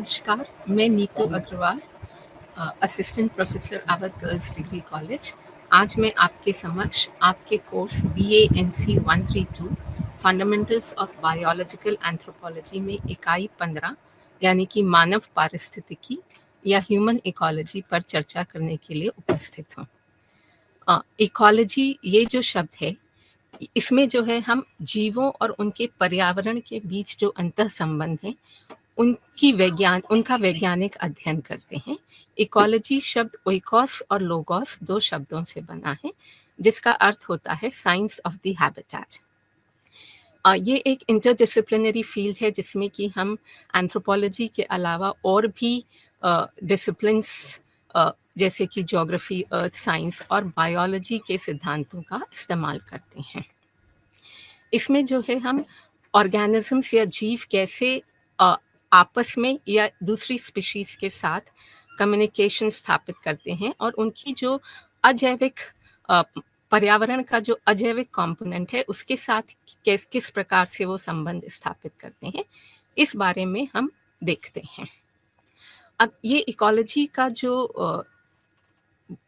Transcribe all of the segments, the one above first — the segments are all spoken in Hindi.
नमस्कार, मैं Neetu Agarwal, assistant professor Awadh girls degree college. आज मैं आपके समक्ष आपके course BA-NC 132 fundamentals of biological anthropology में इकाई 15 यानी कि मानव पारिस्थितिकी या ह्यूमन इकोलॉजी पर चर्चा करने के लिए उपस्थित हूँ। इकोलॉजी ये जो शब्द है, इसमें जो है हम जीवों और उनके पर्यावरण के बीच जो अंतः संबंध है उनका वैज्ञानिक अध्ययन करते हैं। इकोलॉजी शब्द ओइकोस और लोगोस 2 शब्दों से बना है, जिसका अर्थ होता है साइंस ऑफ द हैबिटेट। ये एक इंटरडिसिप्लिनरी फील्ड है जिसमें कि हम एंथ्रोपोलॉजी के अलावा और भी डिसिप्लिन्स जैसे कि ज्योग्राफी, अर्थ साइंस और बायोलॉजी के सिद्धांतों का इस्तेमाल करते हैं। इसमें जो है हम ऑर्गेनिजम्स या जीव कैसे आपस में या दूसरी स्पीशीज के साथ कम्युनिकेशन स्थापित करते हैं और उनकी जो अजैविक पर्यावरण का जो अजैविक कंपोनेंट है उसके साथ किस प्रकार से वो संबंध स्थापित करते हैं, इस बारे में हम देखते हैं। अब ये इकोलॉजी का जो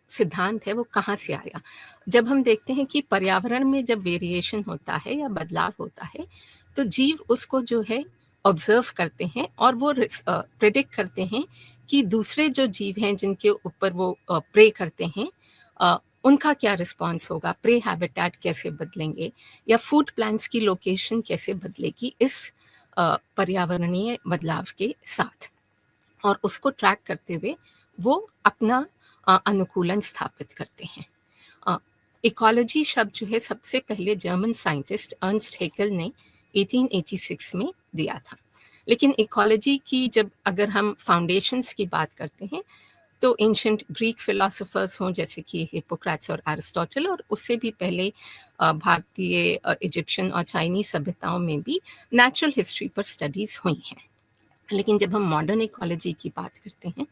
सिद्धांत है वो कहाँ से आया? जब हम देखते हैं कि पर्यावरण में जब वेरिएशन होता है या बदलाव होता है, तो जीव उसको जो है ऑब्जर्व करते हैं और वो प्रेडिक्ट करते हैं कि दूसरे जो जीव हैं जिनके ऊपर वो प्रे करते हैं, उनका क्या रिस्पॉन्स होगा, प्रे हैबिटेट कैसे बदलेंगे या फूड प्लांट्स की लोकेशन कैसे बदलेगी इस पर्यावरणीय बदलाव के साथ। और उसको ट्रैक करते हुए वो अपना अनुकूलन स्थापित करते हैं। इकोलॉजी शब्द जो है सबसे पहले जर्मन साइंटिस्ट अर्नस्ट हैकेल ने 1886 में दिया था। लेकिन इकोलॉजी की जब अगर हम फाउंडेशंस की बात करते हैं तो एंशिएंट ग्रीक फिलोसोफर्स हों जैसे कि हिप्पोक्रेट्स और एरिस्टोटल, और उससे भी पहले भारतीय, इजिप्शियन और चाइनीज सभ्यताओं में भी नेचुरल हिस्ट्री पर स्टडीज हुई हैं। लेकिन जब हम मॉडर्न इकोलॉजी की बात करते हैं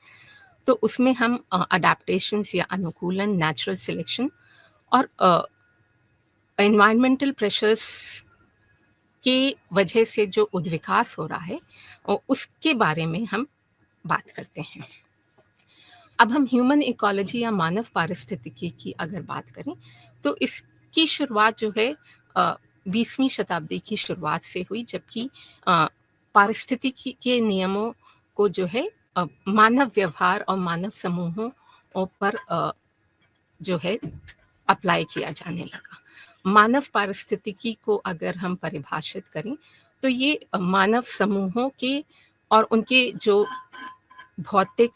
तो उसमें हम अडेप्टेशंस या अनुकूलन, नेचुरल सिलेक्शन और एनवायरमेंटल प्रेशर्स के वजह से जो उद्विकास हो रहा है उसके बारे में हम बात करते हैं। अब हम ह्यूमन इकोलॉजी या मानव पारिस्थितिकी की अगर बात करें तो इसकी शुरुआत जो है 20वीं शताब्दी की शुरुआत से हुई, जबकि पारिस्थितिकी के नियमों को जो है मानव व्यवहार और मानव समूहों पर जो है अप्लाई किया जाने लगा। मानव पारिस्थितिकी को अगर हम परिभाषित करें तो ये मानव समूहों के और उनके जो भौतिक,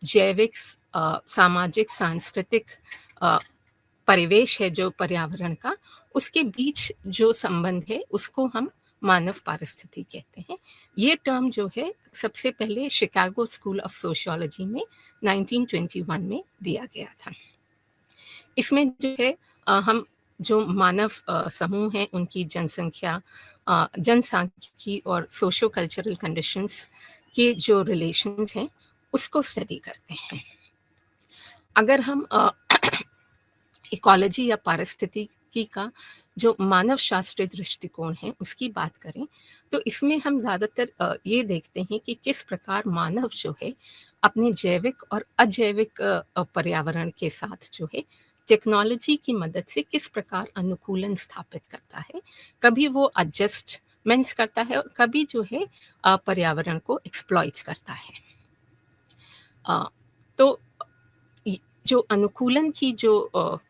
जैविक, सामाजिक, सांस्कृतिक परिवेश है जो पर्यावरण का, उसके बीच जो संबंध है उसको हम मानव पारिस्थिति कहते हैं। ये टर्म जो है सबसे पहले शिकागो स्कूल ऑफ सोशियोलॉजी में 1921 में दिया गया था। इसमें जो है हम जो मानव समूह हैं उनकी जनसंख्या, जनसांख्यिकी और सोशो कल्चरल कंडीशंस के जो रिलेशंस हैं उसको स्टडी करते हैं। अगर हम इकोलॉजी या पारिस्थितिकी का जो मानव शास्त्रीय दृष्टिकोण है उसकी बात करें तो इसमें हम ज़्यादातर ये देखते हैं कि किस प्रकार मानव जो है अपने जैविक और अजैविक पर्यावरण के साथ जो है टेक्नोलॉजी की मदद से किस प्रकार अनुकूलन स्थापित करता है। कभी वो एडजस्टमेंट्स करता है और कभी जो है पर्यावरण को एक्सप्लॉइट करता है। तो जो अनुकूलन की जो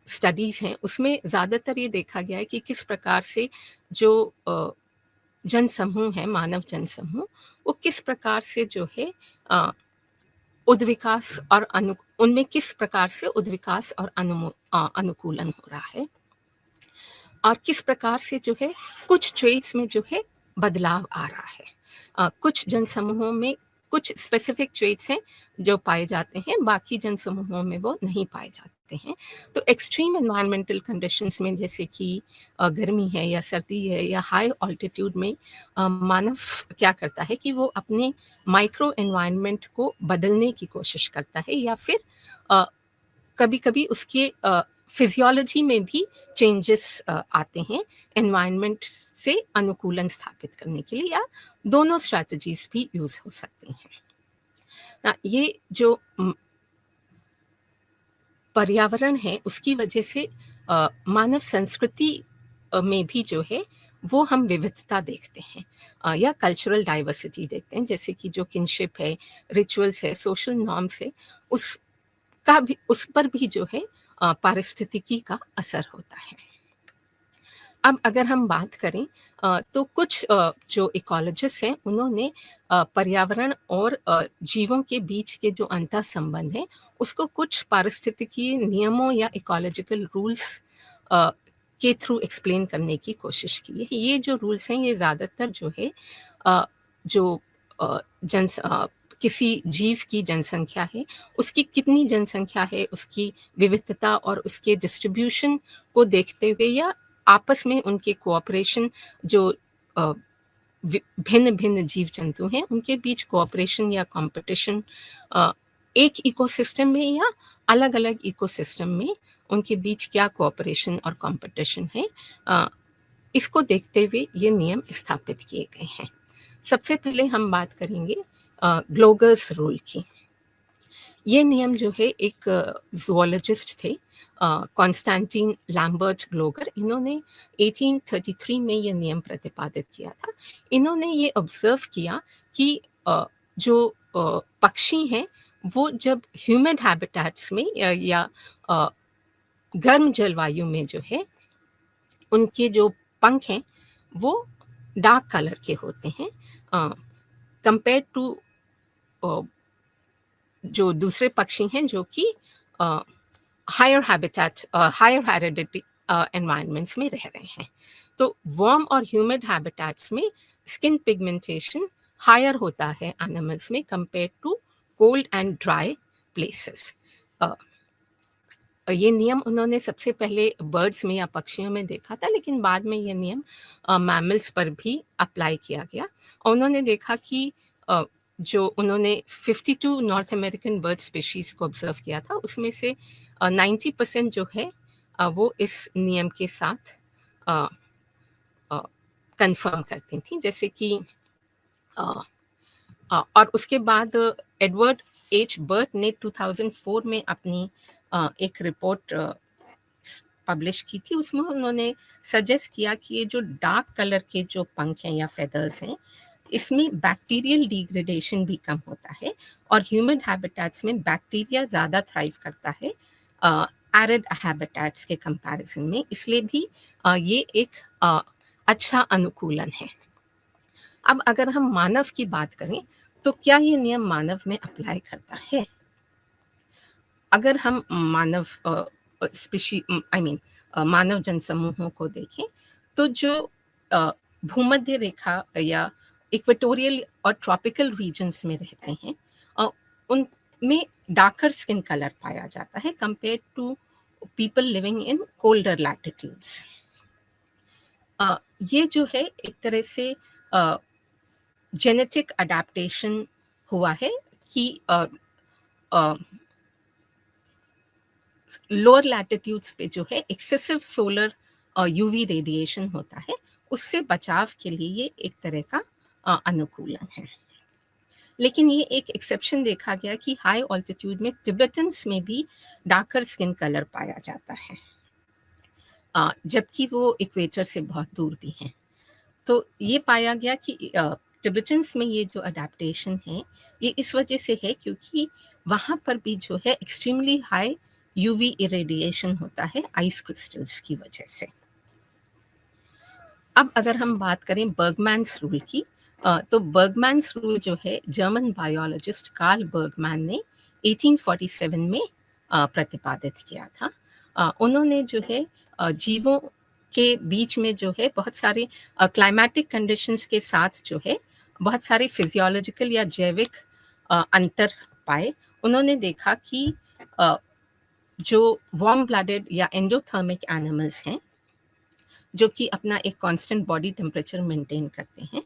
स्टडीज़ हैं उसमें ज़्यादातर ये देखा गया है कि किस प्रकार से जो जनसमूह है, मानव जनसमूह, वो किस प्रकार से जो है उद्विकास और उनमें किस प्रकार से उद्विकास और अनुकूलन हो रहा है और किस प्रकार से जो है कुछ ट्रेड्स में जो है बदलाव आ रहा है। कुछ जनसमूहों में कुछ स्पेसिफिक ट्रेड्स हैं जो पाए जाते हैं, बाकी जनसमूहों में वो नहीं पाए जाते हैं। तो एक्सट्रीम एनवायरमेंटल कंडीशंस में जैसे कि गर्मी है या सर्दी है या हाई ऑल्टीट्यूड में मानव क्या करता है कि वो अपने माइक्रो एनवायरनमेंट को बदलने की कोशिश करता है या फिर कभी-कभी उसके फिजियोलॉजी में भी चेंजेस आते हैं एनवायरनमेंट से अनुकूलन स्थापित करने के लिए, या दोनों स्ट्रैटेजीज भी यूज हो सकती हैं। ये जो पर्यावरण है उसकी वजह से मानव संस्कृति में भी जो है वो हम विविधता देखते हैं, या कल्चरल डाइवर्सिटी देखते हैं, जैसे कि जो किनशिप है, रिचुअल्स है, सोशल नॉर्म्स है, उस पर भी जो है पारिस्थितिकी का असर होता है। अब अगर हम बात करें तो कुछ जो इकोलॉजिस्ट हैं उन्होंने पर्यावरण और जीवों के बीच के जो अंतर संबंध है उसको कुछ पारिस्थितिकी नियमों या इकोलॉजिकल रूल्स के थ्रू एक्सप्लेन करने की कोशिश की है। ये जो रूल्स हैं ये ज़्यादातर जो है जो किसी जीव की जनसंख्या है, उसकी कितनी जनसंख्या है, उसकी विविधता और उसके डिस्ट्रीब्यूशन को देखते हुए, या आपस में उनके कोऑपरेशन, जो भिन्न-भिन्न जीव-जंतु हैं, उनके बीच कोऑपरेशन या कॉम्पिटिशन एक इकोसिस्टम में या अलग-अलग इकोसिस्टम में उनके बीच क्या कोऑपरेशन और कॉम्पिटिशन है, इसको देखते हुए ये नियम स्थापित किए गए हैं। सबसे पहले हम बात करेंगे ग्लोगर्स रूल की। ये नियम जो है एक ज़ूलॉजिस्ट थे, कॉन्स्टेंटिन लैम्बर्ट ग्लोगर। इन्होंने 1833 में ये नियम प्रतिपादित किया था। इन्होंने ये ऑब्ज़र्व किया कि जो पक्षी हैं वो जब ह्यूमिड हैबिटेट्स में या गर्म जलवायु में जो है उनके जो पंख हैं वो डार्क कलर के होते हैं कंपेयर टू जो दूसरे पक्षी हैं जो कि higher habitat higher heredity environments में रह रहे हैं। तो वार्म और ह्यूमिड हैबिटेट्स में स्किन पिगमेंटेशन हायर होता है एनिमल्स में compare to cold and dry places. ये नियम उन्होंने सबसे पहले बर्ड्स में या पक्षियों में देखा था, लेकिन बाद में ये नियम मैमल्स पर भी अप्लाई किया गया और उन्होंने देखा कि जो उन्होंने 52 नॉर्थ अमेरिकन बर्ड स्पीशीज़ को ऑब्जर्व किया था उसमें से 90% जो है वो इस नियम के साथ कंफर्म करती थी, जैसे कि और उसके बाद एडवर्ड एच बर्ट ने 2004 में अपनी एक रिपोर्ट पब्लिश की थी। उसमें उन्होंने सजेस्ट किया कि ये जो डार्क कलर के जो पंख हैं या फेदर्स हैं इसमें बैक्टीरियल डिग्रेडेशन भी कम होता है और ह्यूमिड हैबिटेट्स में बैक्टीरिया ज़्यादा थ्राइव करता है एरिड हैबिटेट्स के कंपैरिजन में, इसलिए भी ये एक अच्छा अनुकूलन है। अब अगर हम मानव की बात करें तो क्या ये नियम मानव में अप्लाई करता है? अगर हम मानव मानव जनसमूहों को देखें तो जो भूमध्य रेखा या इक्वेटोरियल और ट्रॉपिकल रीजन्स में रहते हैं उनमें डार्कर स्किन कलर पाया जाता है compare to people living in colder latitudes. ये जो है एक तरह से जेनेटिक अडेप्टेशन हुआ है कि लोअर लैटिट्यूड्स पे जो है एक्सेसिव सोलर यूवी रेडिएशन होता है, उससे बचाव के लिए ये एक तरह का अनुकूलन है। लेकिन ये एक एक्सेप्शन देखा गया कि हाई ऑल्टीट्यूड में तिब्बतन्स में भी डार्कर स्किन कलर पाया जाता है, जबकि वो इक्वेटर से बहुत दूर भी हैं। तो ये पाया गया कि तिब्बतन्स में ये जो अडेप्टेशन है ये इस वजह से है क्योंकि वहाँ पर भी जो है एक्सट्रीमली हाई यूवी इरेडिएशन होता है आइस क्रिस्टल्स की वजह से। अब अगर हम बात करें बर्गमैन्स रूल की, तो बर्गमैन्स रूल जो है जर्मन बायोलॉजिस्ट कार्ल बर्गमैन ने 1847 में प्रतिपादित किया था। उन्होंने जो है जीवों के बीच में जो है बहुत सारे क्लाइमेटिक कंडीशंस के साथ जो है बहुत सारे फिजियोलॉजिकल या जैविक अंतर पाए। उन्होंने देखा कि जो वार्म ब्लडेड या एंडोथर्मिक एनिमल्स हैं जो कि अपना एक कांस्टेंट बॉडी टेम्परेचर मेंटेन करते हैं,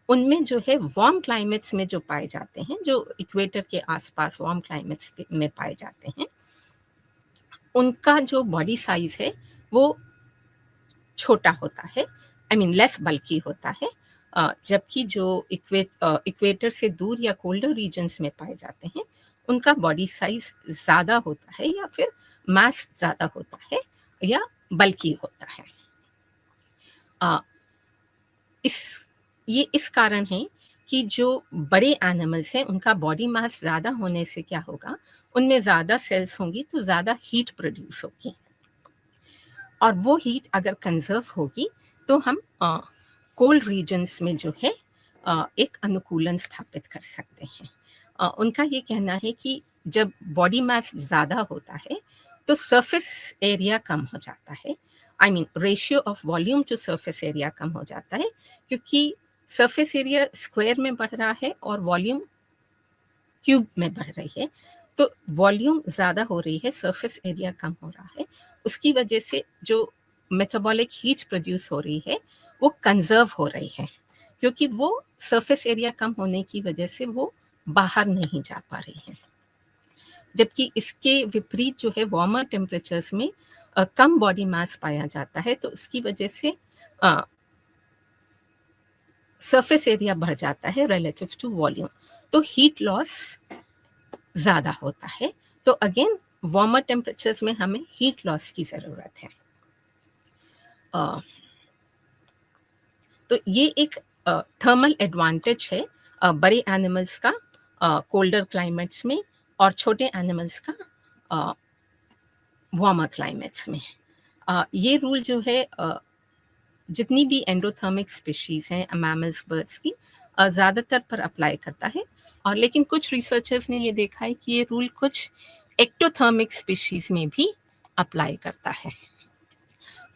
उनमें जो है वार्म क्लाइमेट्स में जो पाए जाते हैं, जो इक्वेटर के आसपास वार्म क्लाइमेट्स में पाए जाते हैं, उनका जो बॉडी साइज़ है वो छोटा होता है, आई मीन लेस बल्की होता है। जबकि जो इक्वेटर से दूर या कोल्डर रीजन्स में पाए जाते हैं, उनका बॉडी साइज़ ज़्यादा होता है या फिर मास ज़्यादा होता है या बल्की होता है। अ, इस ये इस कारण है कि जो बड़े एनिमल्स हैं, उनका बॉडी मास ज़्यादा होने से क्या होगा, उनमें ज़्यादा सेल्स होंगी तो ज़्यादा हीट प्रोड्यूस होगी। और वो हीट अगर कंज़र्व होगी तो हम कोल्ड रीजन्स में जो है एक अनुकूलन स्थापित कर सकते हैं। उनका ये कहना है कि जब बॉडी मास ज़्यादा होता है तो सरफेस एरिया कम हो जाता है। I mean ratio of volume to surface area कम हो जाता है, क्योंकि सरफेस एरिया स्क्वायर में बढ़ रहा है और वॉल्यूम क्यूब में बढ़ रही है। तो वॉल्यूम ज़्यादा हो रही है, सरफेस एरिया कम हो रहा है। उसकी वजह से जो मेटाबॉलिक हीट प्रोड्यूस हो रही है, वो कंज़र्व हो रही है, क्योंकि वो सरफेस एरिया कम होने की वजह से वो बाहर नहीं जा पा रही है। जबकि इसके विपरीत जो है वार्मर टेम्परेचर्स में कम बॉडी मास पाया जाता है, तो उसकी वजह से सरफेस एरिया बढ़ जाता है रिलेटिव टू वॉल्यूम, तो हीट लॉस ज़्यादा होता है। तो अगेन वार्मर टेम्परेचर्स में हमें हीट लॉस की ज़रूरत है। तो ये एक थर्मल एडवांटेज है बड़े एनिमल्स का कोल्डर क्लाइमेट्स में और छोटे एनिमल्स का वार्मर क्लाइमेट्स में। ये रूल जो है जितनी भी एंडोथर्मिक स्पीशीज़ हैं मैमल्स, बर्ड्स की, ज़्यादातर पर अप्लाई करता है। और लेकिन कुछ रिसर्चर्स ने ये देखा है कि ये रूल कुछ एक्टोथर्मिक स्पीशीज़ में भी अप्लाई करता है।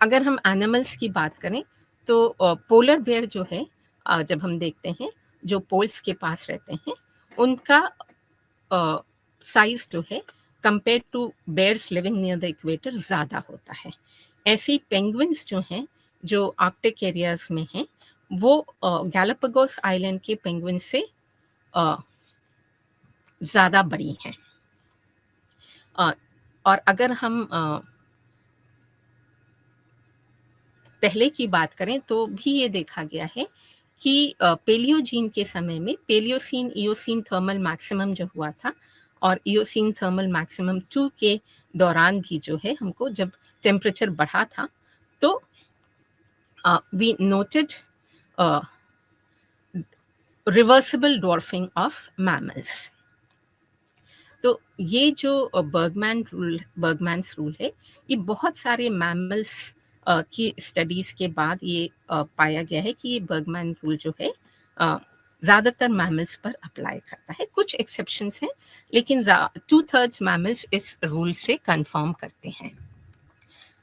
अगर हम एनिमल्स की बात करें तो पोलर बेयर जो है, जब हम देखते हैं जो पोल्स के पास रहते हैं, उनका साइज़ जो है compare to bears living near the equator ज़्यादा होता है। ऐसे ही पेंगुइन्स जो हैं, जो आर्कटिक एरियाज़ में हैं, वो गैलापागोस आइलैंड के पेंगुइन से अ, ज़्यादा बड़ी हैं। अ, और अगर हम पहले की बात करें तो भी ये देखा गया है कि पेलियोजीन के समय में पेलियोसीन इयोसीन थर्मल मैक्सिमम जो हुआ था और इयोसीन थर्मल मैक्सिमम 2 के दौरान भी जो है हमको जब टेम्परेचर बढ़ा था, तो we noted reversible dwarfing of mammals. तो ये जो बर्गमैन्स रूल है, ये बहुत सारे मैमल्स की स्टडीज़ के बाद ये पाया गया है कि ये बर्गमैन रूल जो है ज़्यादातर मैमल्स पर अप्लाई करता है। कुछ एक्सेप्शंस हैं, लेकिन 2/3 मैमल्स इस रूल से कन्फर्म करते हैं।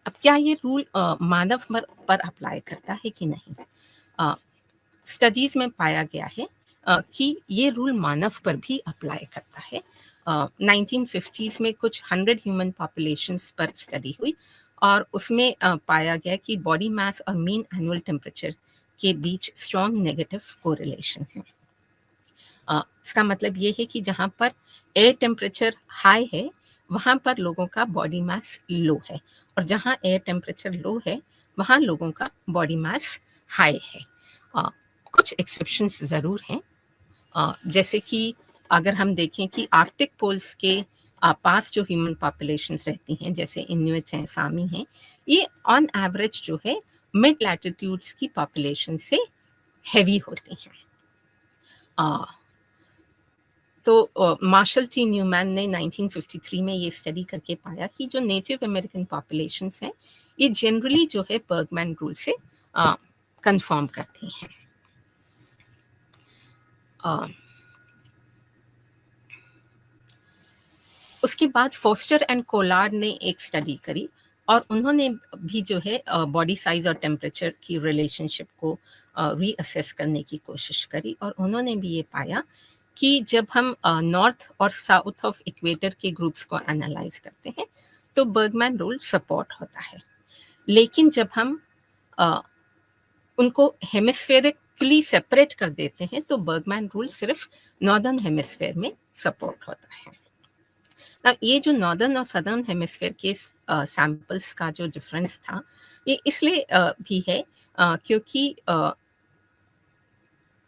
अब क्या ये रूल मानव पर अप्लाई करता है कि नहीं? स्टडीज़ में पाया गया है कि ये रूल मानव पर भी अप्लाई करता है। 1950s में कुछ 100 ह्यूमन पॉपुलेशंस पर स्टडी हुई और उसमें पाया गया कि बॉडी मास और मीन एनुअल टेम्परेचर के बीच स्ट्रॉन्ग नेगेटिव कोरिलेशन है। इसका मतलब ये है कि जहाँ पर एयर टेम्परेचर हाई है, वहाँ पर लोगों का बॉडी मास लो है, और जहाँ एयर टेम्परेचर लो है, वहाँ लोगों का बॉडी मास हाई है। कुछ एक्सेप्शंस ज़रूर हैं, जैसे कि अगर हम देखें कि आर्कटिक पोल्स के पास जो ह्यूमन पॉपुलेशंस रहती हैं, जैसे इन्युइट्स हैं, सामी हैं, ये ऑन एवरेज जो है मिड लैटिट्यूड्स की पॉपुलेशन से हैवी होती हैं। तो मार्शल टी न्यूमैन ने 1953 में ये स्टडी करके पाया कि जो नेटिव अमेरिकन पॉपुलेशंस हैं, ये जनरली जो है बर्गमैन रूल से कंफर्म करती हैं। उसके बाद फोस्टर एंड कोलार्ड ने एक स्टडी करी और उन्होंने भी जो है बॉडी साइज और टेम्परेचर की रिलेशनशिप को रीअसेस करने की कोशिश करी, और उन्होंने भी ये पाया कि जब हम नॉर्थ और साउथ ऑफ इक्वेटर के ग्रुप्स को एनालाइज करते हैं तो बर्गमैन रूल सपोर्ट होता है, लेकिन जब हम उनको हेमिस्फेरिकली सेपरेट कर देते हैं तो बर्गमैन रूल सिर्फ नॉर्दर्न हेमिस्फेयर में सपोर्ट होता है। अब ये जो नॉर्दर्न और सदर्न हेमिस्फीयर के सैंपल्स का जो डिफरेंस था, ये इसलिए भी है क्योंकि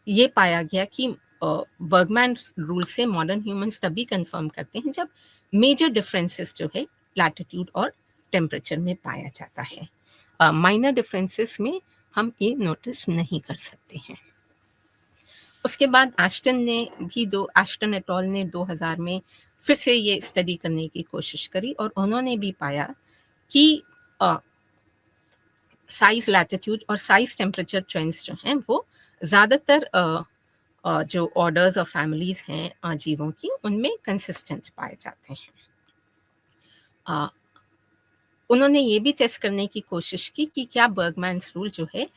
ये पाया गया कि बर्गमैन रूल से मॉडर्न ह्यूमंस तभी कंफर्म करते हैं जब मेजर डिफरेंसेस जो है लैटिट्यूड और टेम्परेचर में पाया जाता है। माइनर डिफरेंसेस में हम ये नोटिस नहीं कर सकते हैं। उसके बाद एस्टन एट ऑल ने 2000 में फिर से ये स्टडी करने की कोशिश करी और उन्होंने भी पाया कि साइज लैटिट्यूड और साइज टेम्परेचर ट्रेंड्स जो हैं वो ज़्यादातर जो ऑर्डर्स और फैमिलीज हैं जीवों की, उनमें कंसिस्टेंट पाए जाते हैं। उन्होंने ये भी टेस्ट करने की कोशिश की कि क्या बर्गमैन्स रूल जो है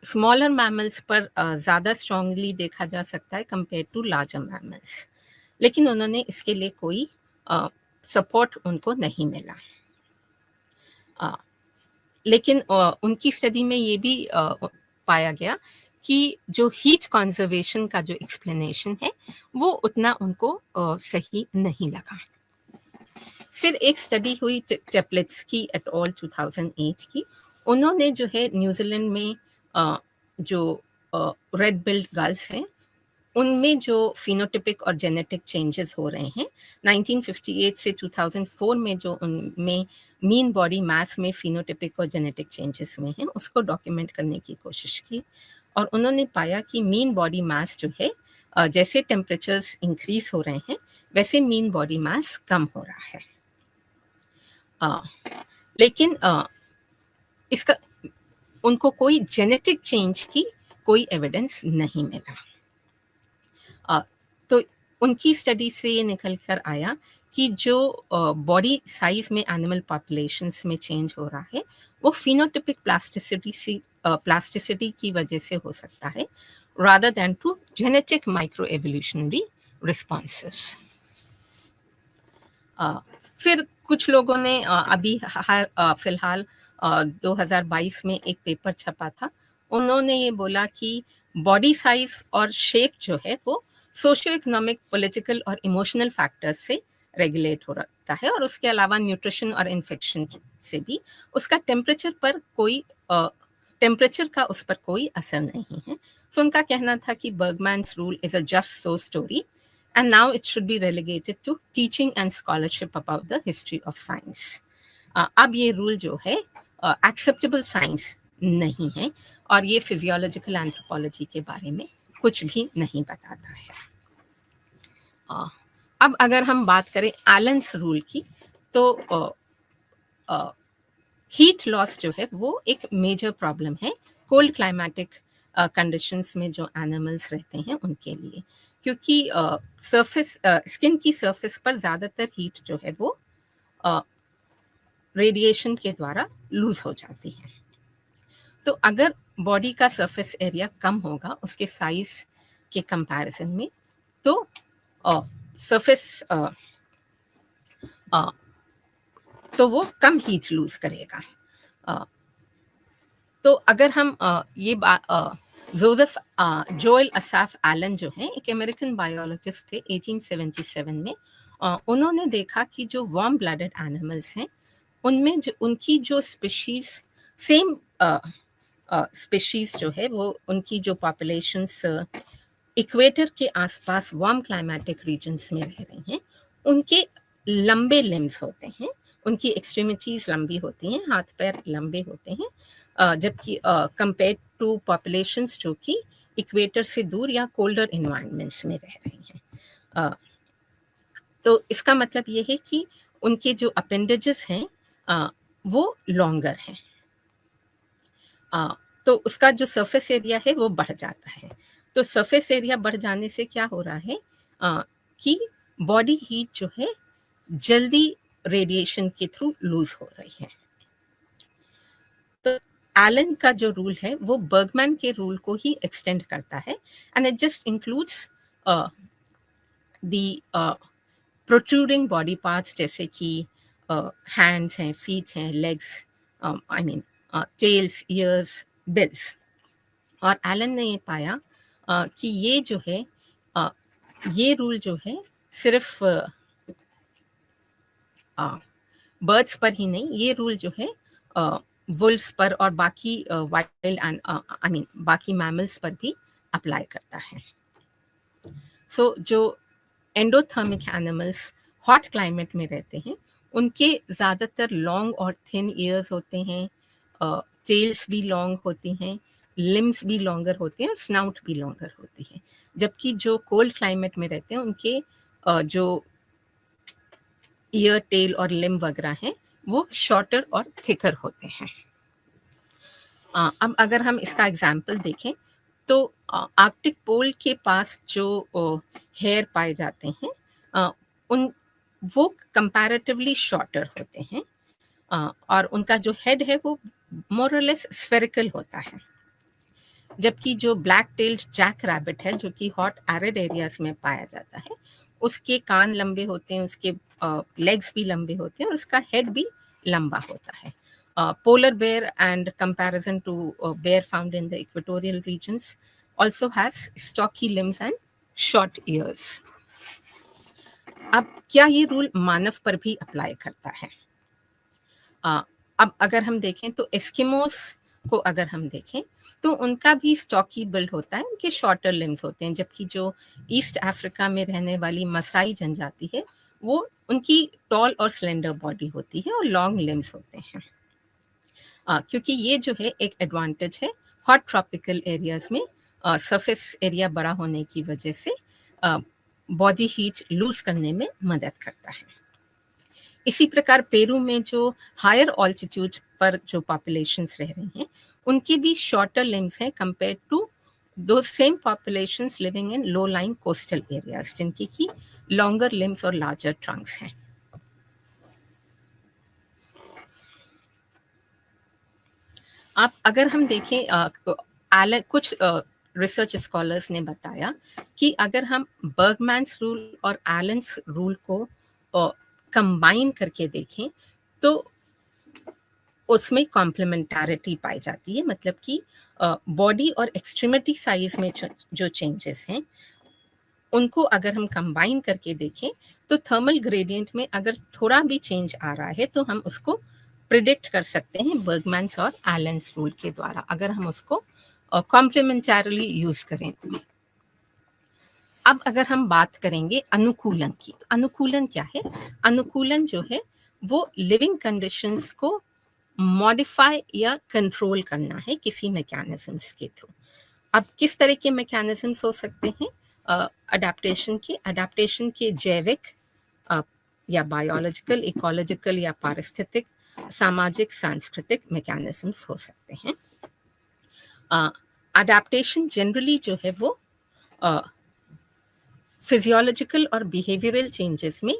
स्मॉलर मैमल्स पर ज़्यादा स्ट्रांगली देखा जा सकता है कंपेयर टू लार्जर मैमल्स, लेकिन उन्होंने इसके लिए कोई सपोर्ट उनको नहीं मिला। लेकिन उनकी स्टडी में ये भी पाया गया कि जो हीट कंजर्वेशन का जो एक्सप्लेनेशन है वो उतना उनको सही नहीं लगा। फिर एक स्टडी हुई टेप्लेट्स्की एट ऑल 2008 की। उन्होंने जो है न्यूजीलैंड में जो रेड बिल्ड गल्स हैं उनमें जो फिनोटिपिक और जेनेटिक चेंजेस हो रहे हैं 1958 से 2004 में जो उनमें मीन बॉडी मास में फिनोटिपिक और जेनेटिक चेंजेस हुए हैं उसको डॉक्यूमेंट करने की कोशिश की और उन्होंने पाया कि मीन बॉडी मास जो है जैसे टेम्परेचर्स इंक्रीज हो रहे हैं वैसे मीन बॉडी मास कम हो रहा है। लेकिन इसका उनको कोई जेनेटिक चेंज की कोई एविडेंस नहीं मिला। तो उनकी स्टडी से ये निकल कर आया कि जो बॉडी साइज में एनिमल पॉपुलेशंस में चेंज हो रहा है वो फिनोटिपिक प्लास्टिसिटी की वजह से हो सकता है rather than to genetic microevolutionary responses। फिर कुछ लोगों ने अभी फिलहाल 2022 में एक पेपर छपा था। उन्होंने ये बोला कि बॉडी साइज और शेप जो है वो सोशियो इकोनॉमिक, पॉलिटिकल और इमोशनल फैक्टर्स से रेगुलेट हो रहा है और उसके अलावा न्यूट्रिशन और इन्फेक्शन से भी उसका टेम्परेचर का उस पर कोई असर नहीं है। सो उनका कहना था कि Bergmann's rule is a just so story and now it should be relegated to teaching and scholarship about the history of science। अब ये रूल जो है acceptable science नहीं है और ये फिजियोलॉजिकल एंथ्रोपोलॉजी के बारे में कुछ भी नहीं बताता है। अब अगर हम बात करें एलन्स रूल की तो हीट लॉस जो है वो एक मेजर प्रॉब्लम है कोल्ड क्लाइमेटिक कंडीशंस में जो एनिमल्स रहते हैं उनके लिए, क्योंकि स्किन की सरफेस पर ज़्यादातर हीट जो है वो रेडिएशन के द्वारा लूज हो जाती है। तो अगर बॉडी का सरफेस एरिया कम होगा उसके साइज के कंपैरिजन में तो सरफेस तो वो कम हीट लूज करेगा। तो अगर हम ये जोसेफ जोएल असाफ एलन जो है एक अमेरिकन बायोलॉजिस्ट थे 1877 में, उन्होंने देखा कि जो वार्म ब्लडेड एनिमल्स हैं उनमें जो उनकी जो स्पीशीज सेम स्पीशीज जो है वो उनकी जो पॉपुलेशंस इक्वेटर के आसपास वार्म क्लाइमेटिक रीजन्स में रह रही हैं उनके लंबे लिम्स होते हैं, उनकी एक्सट्रीमिटीज लंबी होती हैं, हाथ पैर लंबे होते हैं, जबकि कंपेयर टू पॉपुलेशंस जो कि इक्वेटर से दूर या कोल्डर इन्वायरमेंट्स में रह रही हैं। तो इसका मतलब ये है कि उनके जो अपेंडेजेस हैं वो लॉन्गर हैं, तो उसका जो सरफेस एरिया है वो बढ़ जाता है। तो सरफेस एरिया बढ़ जाने से क्या हो रहा है कि बॉडी हीट जो है जल्दी रेडिएशन के थ्रू लूज हो रही है। तो एलन का जो रूल है वो बर्गमैन के रूल को ही एक्सटेंड करता है and it just includes the protruding body parts जैसे कि हैंड्स हैं, फीट हैं, legs, I mean tails, ears, bills. और एलन ने ये पाया कि ये जो है ये रूल जो है सिर्फ बर्ड्स पर ही नहीं, ये रूल जो है वुल्फ्स पर और बाकी वाइल्ड एंड आई मीन बाकी मैमल्स पर भी अप्लाई करता है। सो जो एंडोथर्मिक एनिमल्स हॉट क्लाइमेट में रहते हैं, उनके ज़्यादातर लॉन्ग और थिन ईयर्स होते हैं, टेल्स भी लॉन्ग होती हैं, लिम्स भी लॉन्गर होते हैं और स्नाउट भी लॉन्गर होती है। जबकि जो कोल्ड क्लाइमेट में रहते हैं, उनके जो ईयर, टेल और लिम्ब वगैरह हैं, वो शॉर्टर और थिकर होते हैं। अब अगर हम इसका एग्जाम्पल देखें तो आर्कटिक पोल के पास जो हेयर पाए जाते हैं, उन वो कंपैरेटिवली शॉर्टर होते हैं, और उनका जो हेड है वो मोर और लेस स्फेरिकल होता है। जबकि जो ब्लैक टेल्ड जैक रैबिट है, जो कि हॉट एरिड एरियाज में पाया जाता है, उसके कान लंबे होते हैं, उसके लेग्स भी लंबे होते हैं और उसका हेड भी लंबा होता है। Polar bear and comparison to bear found in the equatorial regions also has stocky limbs and short ears. अब क्या ये रूल मानव पर भी अप्लाई करता है? अब अगर हम देखें तो एस्किमोस को अगर हम देखें तो उनका भी स्टॉकी बिल्ड होता है, उनके शॉर्टर लिम्स होते हैं। जबकि जो ईस्ट अफ्रीका में रहने वाली मसाई जनजाति है, वो उनकी टॉल और स्लेंडर बॉडी होती है और लॉन्ग लिम्स होते हैं। क्योंकि ये जो है एक एडवांटेज है हॉट ट्रॉपिकल एरियाज में, सरफेस एरिया बड़ा होने की वजह से बॉडी हीट लूज करने में मदद करता है। इसी प्रकार पेरू में जो हायर ऑल्टीट्यूड पर जो पॉपुलेशंस रह रही हैं, उनके भी शॉर्टर लिम्स हैं कंपेयर टू दो same populations living in low lying coastal areas, जिनकी की लॉन्गर लिम्स और लार्जर ट्रंक्स हैं। आप अगर हम देखें, कुछ रिसर्च स्कॉलर्स ने बताया कि अगर हम बर्गमैन्स रूल और एलन्स रूल को कंबाइन करके देखें तो उसमें कॉम्प्लीमेंटारिटी पाई जाती है। मतलब कि बॉडी और एक्सट्रीमिटी साइज में जो चेंजेस हैं, उनको अगर हम कंबाइन करके देखें तो थर्मल ग्रेडियंट में अगर थोड़ा भी चेंज आ रहा है तो हम उसको प्रिडिक्ट कर सकते हैं बर्गमैन्स और एलन्स रूल के द्वारा, अगर हम उसको कॉम्प्लीमेंटरली यूज करें। अब अगर हम बात करेंगे अनुकूलन की, तो अनुकूलन क्या है? अनुकूलन जो है वो लिविंग कंडीशंस को मॉडिफाई या कंट्रोल करना है किसी मैकेनिज्म्स के थ्रू। अब किस तरह के मैकेनिज्म्स हो सकते हैं? अडेप्टेशन के जैविक या बायोलॉजिकल, इकोलॉजिकल या पारिस्थितिक, सामाजिक, सांस्कृतिक मैकेनिज्म्स हो सकते हैं। अडेप्टेशन जनरली जो है वो फिजियोलॉजिकल और बिहेवियरल चेंजेस में,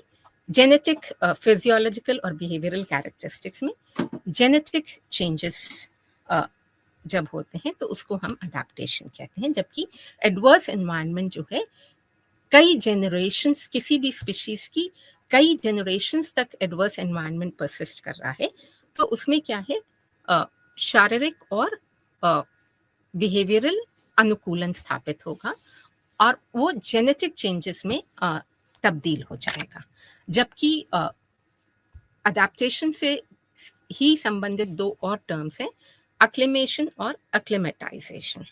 जेनेटिक फिजियोलॉजिकल और बिहेवियरल कैरेक्टरिस्टिक्स में जेनेटिक चेंजेस जब होते हैं तो उसको हम अडेप्टेशन कहते हैं। जबकि एडवर्स एनवायरनमेंट जो है, कई जनरेशंस, किसी भी स्पीशीज की कई जनरेशंस तक एडवर्स एनवायरनमेंट परसिस्ट कर रहा है, तो उसमें क्या है, शारीरिक और बिहेवियरल अनुकूलन स्थापित होगा और वो जेनेटिक चेंजेस में तब्दील हो जाएगा। जबकि अडेप्टेशन से ही संबंधित दो और टर्म्स हैं, अक्लिमेशन और अक्लिमेटाइजेशन।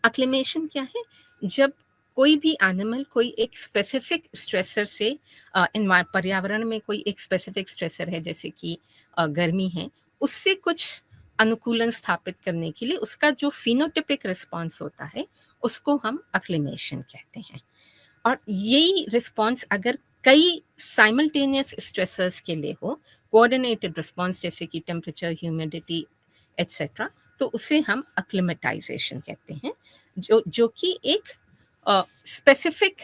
अक्लिमेशन क्या है? जब कोई भी एनिमल कोई एक स्पेसिफिक स्ट्रेसर से, पर्यावरण में कोई एक स्पेसिफिक स्ट्रेसर है, जैसे कि गर्मी है, उससे कुछ अनुकूलन स्थापित करने के लिए उसका जो फिनोटिपिक रिस्पॉन्स होता है उसको हम अक्लिमेशन कहते हैं। और यही रिस्पॉन्स अगर कई साइमल्टेनियस स्ट्रेसर्स के लिए हो, कोऑर्डिनेटेड रिस्पॉन्स जैसे कि टेम्परेचर, ह्यूमिडिटी एटसेट्रा, तो उसे हम अक्लिमेटाइजेशन कहते हैं, जो कि एक स्पेसिफिक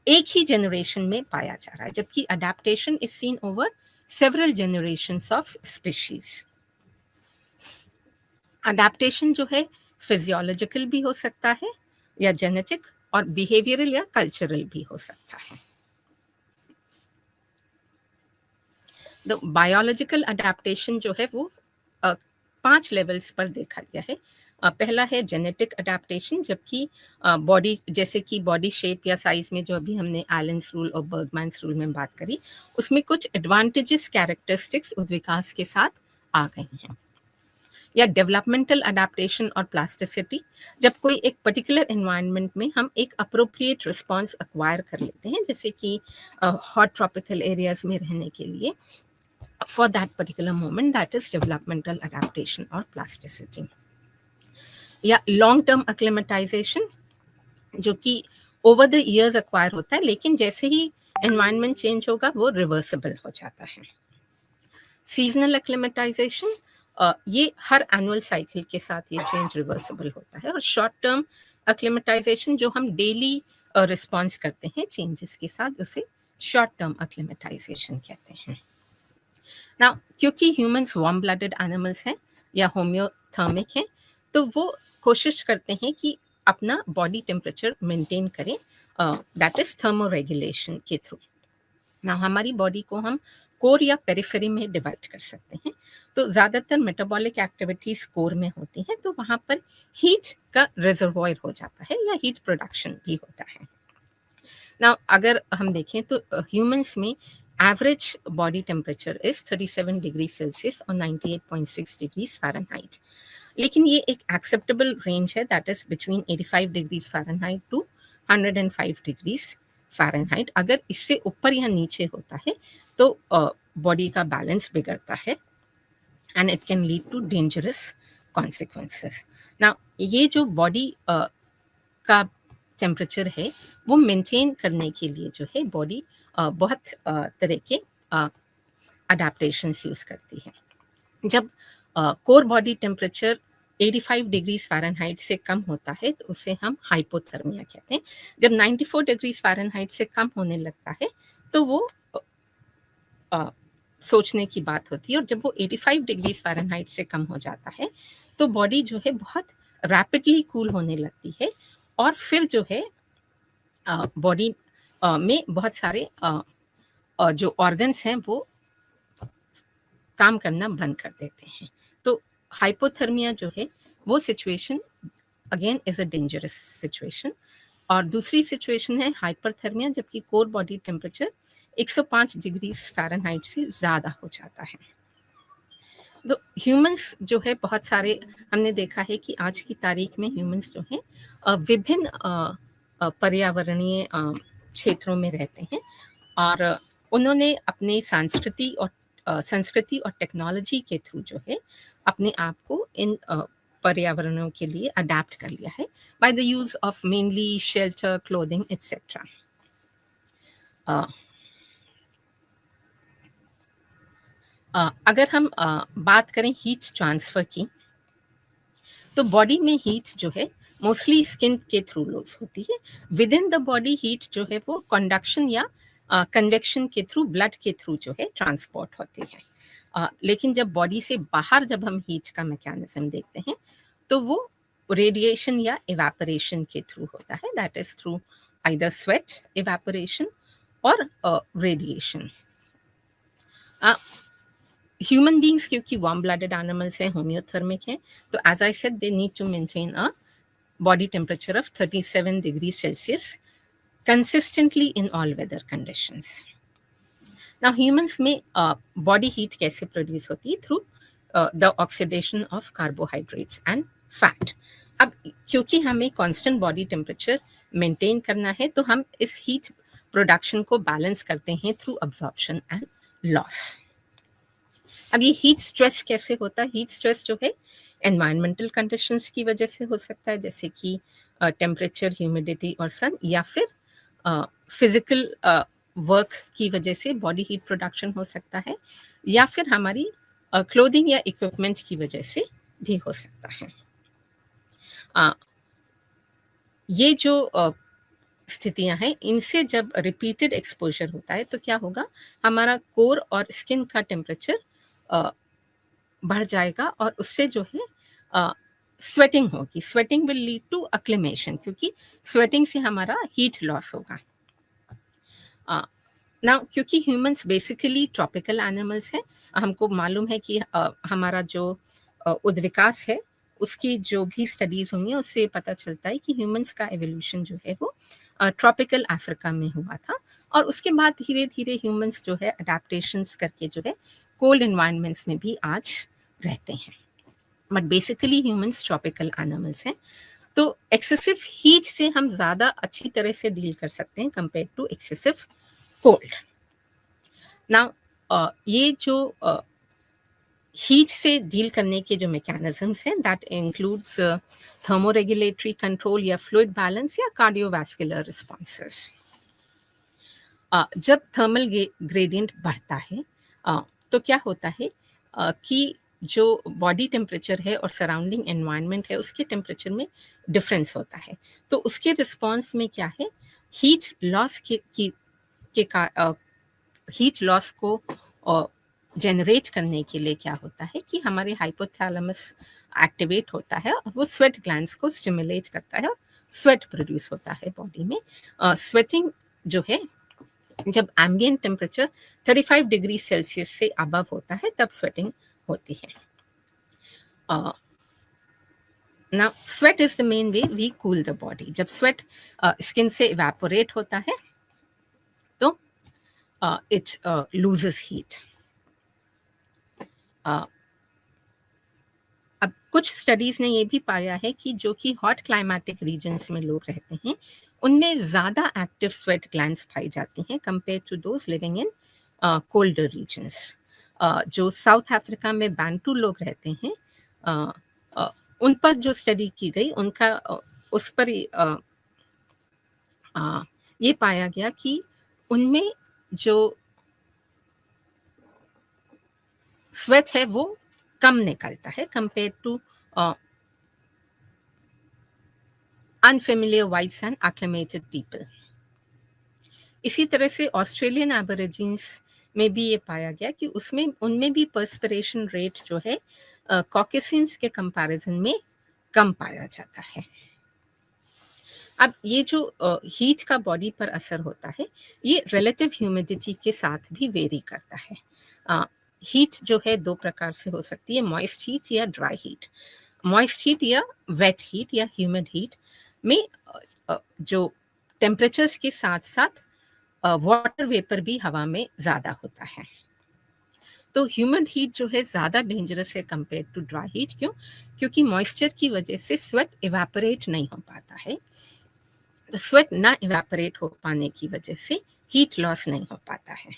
एक ही जनरेशन में पाया जा रहा है। जबकि adaptation is seen over several generations of species. Adaptation जो है फिजियोलॉजिकल भी हो सकता है या जेनेटिक, और बिहेवियरल या कल्चरल भी हो सकता है। बायोलॉजिकल अडेप्टेशन जो है वो 5 लेवल्स पर देखा गया है। पहला है जेनेटिक अडेप्टेशन, जबकि बॉडी जैसे कि बॉडी शेप या साइज़ में जो अभी हमने एलन्स रूल और बर्गमैन्स रूल में बात करी, उसमें कुछ एडवांटेजेस कैरेक्टरिस्टिक्स विकास के साथ आ गई हैं। या डेवलपमेंटल अडेप्टेशन और प्लास्टिसिटी, जब कोई एक पर्टिकुलर एनवायरनमेंट में हम एक अप्रोप्रिएट रिस्पॉन्स एक्वायर कर लेते हैं, जैसे कि हॉट ट्रॉपिकल एरियाज में रहने के लिए, for that particular moment, that is developmental adaptation और प्लास्टिसिटी। या लॉन्ग टर्म एक्लेमेटाइजेशन, जो कि ओवर द ईयर्स एक्वायर होता है, लेकिन जैसे ही एनवायरनमेंट चेंज होगा वो रिवर्सिबल हो जाता है। सीजनल एक्लेमेटाइजेशन, ये हर एनुअल साइकिल के साथ ये चेंज रिवर्सिबल होता है। और शॉर्ट टर्म एक्लेमेटाइजेशन, जो हम डेली रिस्पॉन्स करते हैं चेंजेस के साथ, उसे शॉर्ट टर्म एक्लेमेटाइजेशन कहते हैं। ना क्योंकि ह्यूमंस वार्म ब्लडेड एनिमल्स हैं या होम्योथर्मिक हैं, तो वो कोशिश करते हैं कि अपना बॉडी टेम्परेचर मेंटेन करें, दैट इज थर्मोरेगुलेशन के थ्रू। ना हमारी बॉडी को हम कोर या पेरिफेरी में डिवाइड कर सकते हैं। तो ज़्यादातर मेटाबॉलिक एक्टिविटीज़ कोर में होती हैं, तो वहाँ पर हीट का रिजर्वॉयर हो जाता है या हीट प्रोडक्शन भी होता है। ना अगर हम देखें तो ह्यूमंस में average body temperature is 37 degree Celsius और 98.6 डिग्रीज फ़ारेनहाइट, लेकिन ये एक एक्सेप्टेबल रेंज है, that is between 85 degrees Fahrenheit to 105 degrees Fahrenheit. अगर इससे ऊपर या नीचे होता है तो बॉडी का बैलेंस बिगड़ता है and it can lead to dangerous consequences. ना ये जो बॉडी का टेम्परेचर है वो मेंटेन करने के लिए जो है बॉडी बहुत तरह के अडेप्टेशंस यूज़ करती है। जब core body temperature 85 degrees Fahrenheit से कम होता है तो उसे हम हाइपोथर्मिया कहते हैं। जब 94 डिग्रीज फ़ारेनहाइट से कम होने लगता है तो वो सोचने की बात होती है, और जब वो 85 डिग्रीज फ़ारेनहाइट से कम हो जाता है तो बॉडी जो है बहुत रैपिडली कूल होने लगती है, और फिर जो है बॉडी में बहुत सारे जो ऑर्गन्स हैं वो काम करना बंद कर देते हैं। तो हाइपोथर्मिया जो है वो situation again is a dangerous situation. और दूसरी सिचुएशन है हाइपरथर्मिया, जबकि core body temperature 105 degree Fahrenheit से ज़्यादा हो जाता है। तो ह्यूमंस जो है बहुत सारे हमने देखा है कि आज की तारीख में ह्यूमंस जो हैं विभिन्न पर्यावरणीय क्षेत्रों में रहते हैं, और उन्होंने अपनी संस्कृति और टेक्नोलॉजी के थ्रू जो है अपने आप को इन पर्यावरणों के लिए अडेप्ट कर लिया है by the use of mainly shelter, clothing etcetera. अगर हम बात करें हीट ट्रांसफ़र की, तो बॉडी में हीट जो है मोस्टली स्किन के थ्रू लॉस होती है। With in the body heat जो है वो कंडक्शन या कन्वेक्शन के थ्रू, ब्लड के थ्रू जो है ट्रांसपोर्ट होती है। लेकिन जब बॉडी से बाहर जब हम हीट का मैकेनिज्म देखते हैं तो वो रेडिएशन या इवेपोरेशन के थ्रू होता है, that is through either sweat evaporation और रेडिएशन। ह्यूमन बींग्स क्योंकि वार्म ब्लडेड एनिमल्स हैं, होम्योथर्मिक हैं, तो as I said they need to maintain a body temperature of 37 degree Celsius consistently in all weather conditions. Now humans में बॉडी हीट कैसे प्रोड्यूस होती है? Through the oxidation of carbohydrates and fat. अब क्योंकि हमें कांस्टेंट बॉडी टेम्परेचर मेंटेन करना है तो हम इस हीट प्रोडक्शन को बैलेंस करते हैं थ्रू अब्जॉर्प्शन एंड लॉस। अब ये हीट स्ट्रेस कैसे होता है? हीट स्ट्रेस जो है एनवायरमेंटल कंडीशंस की वजह से हो सकता है, जैसे कि टेम्परेचर, ह्यूमिडिटी और सन, या फिर फिजिकल वर्क की वजह से बॉडी हीट प्रोडक्शन हो सकता है, या फिर हमारी क्लोथिंग या इक्विपमेंट की वजह से भी हो सकता है। ये जो स्थितियां हैं, इनसे जब रिपीटेड एक्सपोजर होता है तो क्या होगा, हमारा कोर और स्किन का टेम्परेचर बढ़ जाएगा, और उससे जो है स्वेटिंग होगी। स्वेटिंग विल लीड टू अक्लेमेशन, क्योंकि स्वेटिंग से हमारा हीट लॉस होगा। ना क्योंकि ह्यूमंस बेसिकली ट्रॉपिकल एनिमल्स हैं, हमको मालूम है कि हमारा जो उद्विकास है उसकी जो भी स्टडीज़ हुई हैं उससे पता चलता है कि ह्यूमन्स का एवोल्यूशन जो है वो ट्रॉपिकल अफ्रीका में हुआ था और उसके बाद धीरे-धीरे ह्यूमन्स जो है अडैप्टेशंस करके जो है कोल्ड एनवायरनमेंट्स में भी आज रहते हैं। But basically humans tropical animals हैं। तो एक्सेसिव हीट से हम ज़्यादा अच्छी तरह से डील कर सकते हैं compare to excessive cold. Now ये जो हीट से डील करने के जो मैकेनिज्म्स हैं दैट इंक्लूड्स थर्मोरेगुलेटरी कंट्रोल या फ्लूइड बैलेंस या कार्डियोवास्कुलर रिस्पॉन्सेस। जब थर्मल ग्रेडियंट बढ़ता है तो क्या होता है कि जो बॉडी टेम्परेचर है और सराउंडिंग एनवायरनमेंट है उसके टेम्परेचर में डिफरेंस होता है। तो उसके रिस्पॉन्स में क्या है हीट लॉस हीट लॉस को जनरेट करने के लिए क्या होता है कि हमारे हाइपोथैलेमस एक्टिवेट होता है और वो स्वेट ग्लैंड्स को स्टिमुलेट करता है और स्वेट प्रोड्यूस होता है बॉडी में। स्वेटिंग जो है जब एम्बिएंट टेम्परेचर 35 डिग्री सेल्सियस से अबव होता है तब स्वेटिंग होती है। Now sweat is the main way we cool the body. जब स्वेट स्किन से इवेपोरेट होता है तो इट लूजेस हीट। अब कुछ स्टडीज ने ये भी पाया है कि जो कि हॉट क्लाइमेटिक रीजन्स में लोग रहते हैं उनमें ज़्यादा एक्टिव स्वेट ग्लैंड्स पाई जाती हैं compare to those living in colder regions. जो साउथ अफ्रीका में बैंटू लोग रहते हैं उन पर जो स्टडी की गई उनका उस पर ये पाया गया कि उनमें जो स्वेट है वो कम निकलता है compare to unfamiliar whites and acclimated people. इसी तरह से ऑस्ट्रेलियन एबोरिजिन्स में भी ये पाया गया कि उसमें उनमें भी पर्सपिरेशन रेट जो है कॉकेशियंस के कंपैरिजन में कम पाया जाता है। अब ये जो हीट का बॉडी पर असर होता है ये रिलेटिव ह्यूमिडिटी के साथ भी वेरी करता है। हीट जो है दो प्रकार से हो सकती है, मॉइस्ट हीट या ड्राई हीट। मॉइस्ट हीट या वेट हीट या ह्यूमिड हीट में जो टेम्परेचर्स के साथ साथ वाटर वेपर भी हवा में ज़्यादा होता है। तो ह्यूमिड हीट जो है ज़्यादा डेंजरस है कंपेयर टू ड्राई हीट। क्यों? क्योंकि मॉइस्चर की वजह से स्वेट इवेपोरेट नहीं हो पाता है। तो स्वेट ना इवेपोरेट हो पाने की वजह से हीट लॉस नहीं हो पाता है।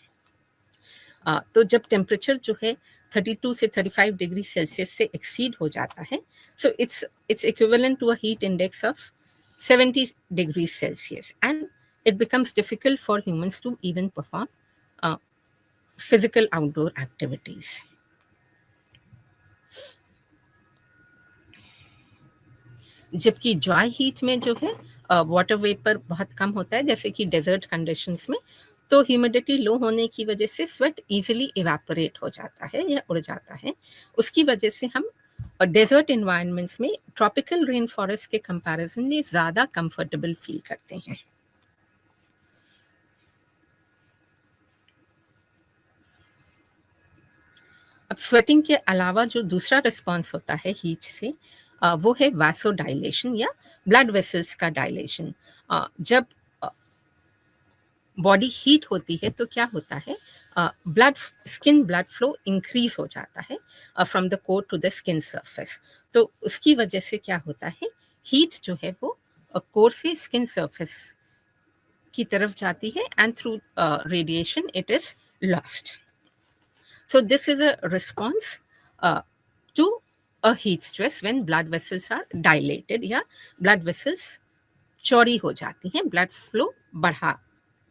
तो जब टेम्परेचर जो है 32 से 35 डिग्री सेल्सियस से एक्सीड हो जाता है so it's equivalent to a heat index of 70 degree Celsius and it becomes difficult for humans to even perform physical outdoor activities. जबकि ड्राई हीट में जो है वाटर वेपर बहुत कम होता है जैसे कि डेजर्ट कंडीशंस में, तो ह्यूमिडिटी लो होने की वजह से स्वेट इजीली इवेपोरेट हो जाता है या उड़ जाता है। उसकी वजह से हम डेजर्ट इन्वायरमेंट्स में ट्रॉपिकल रेन फॉरेस्ट के कंपैरिजन में ज़्यादा कंफर्टेबल फील करते हैं। अब स्वेटिंग के अलावा जो दूसरा रिस्पॉन्स होता है हीट से वो है वासोडाइलेशन या ब्लड वेसल्स का डायलेशन। जब बॉडी हीट होती है तो क्या होता है स्किन ब्लड फ्लो इंक्रीज हो जाता है from the core to the skin surface. तो उसकी वजह से क्या होता है हीट जो है वो कोर से स्किन सरफेस की तरफ जाती है and through radiation it is lost. So this is a response to a heat stress when blood vessels are dilated या blood vessels चौड़ी हो जाती हैं, blood flow बढ़ा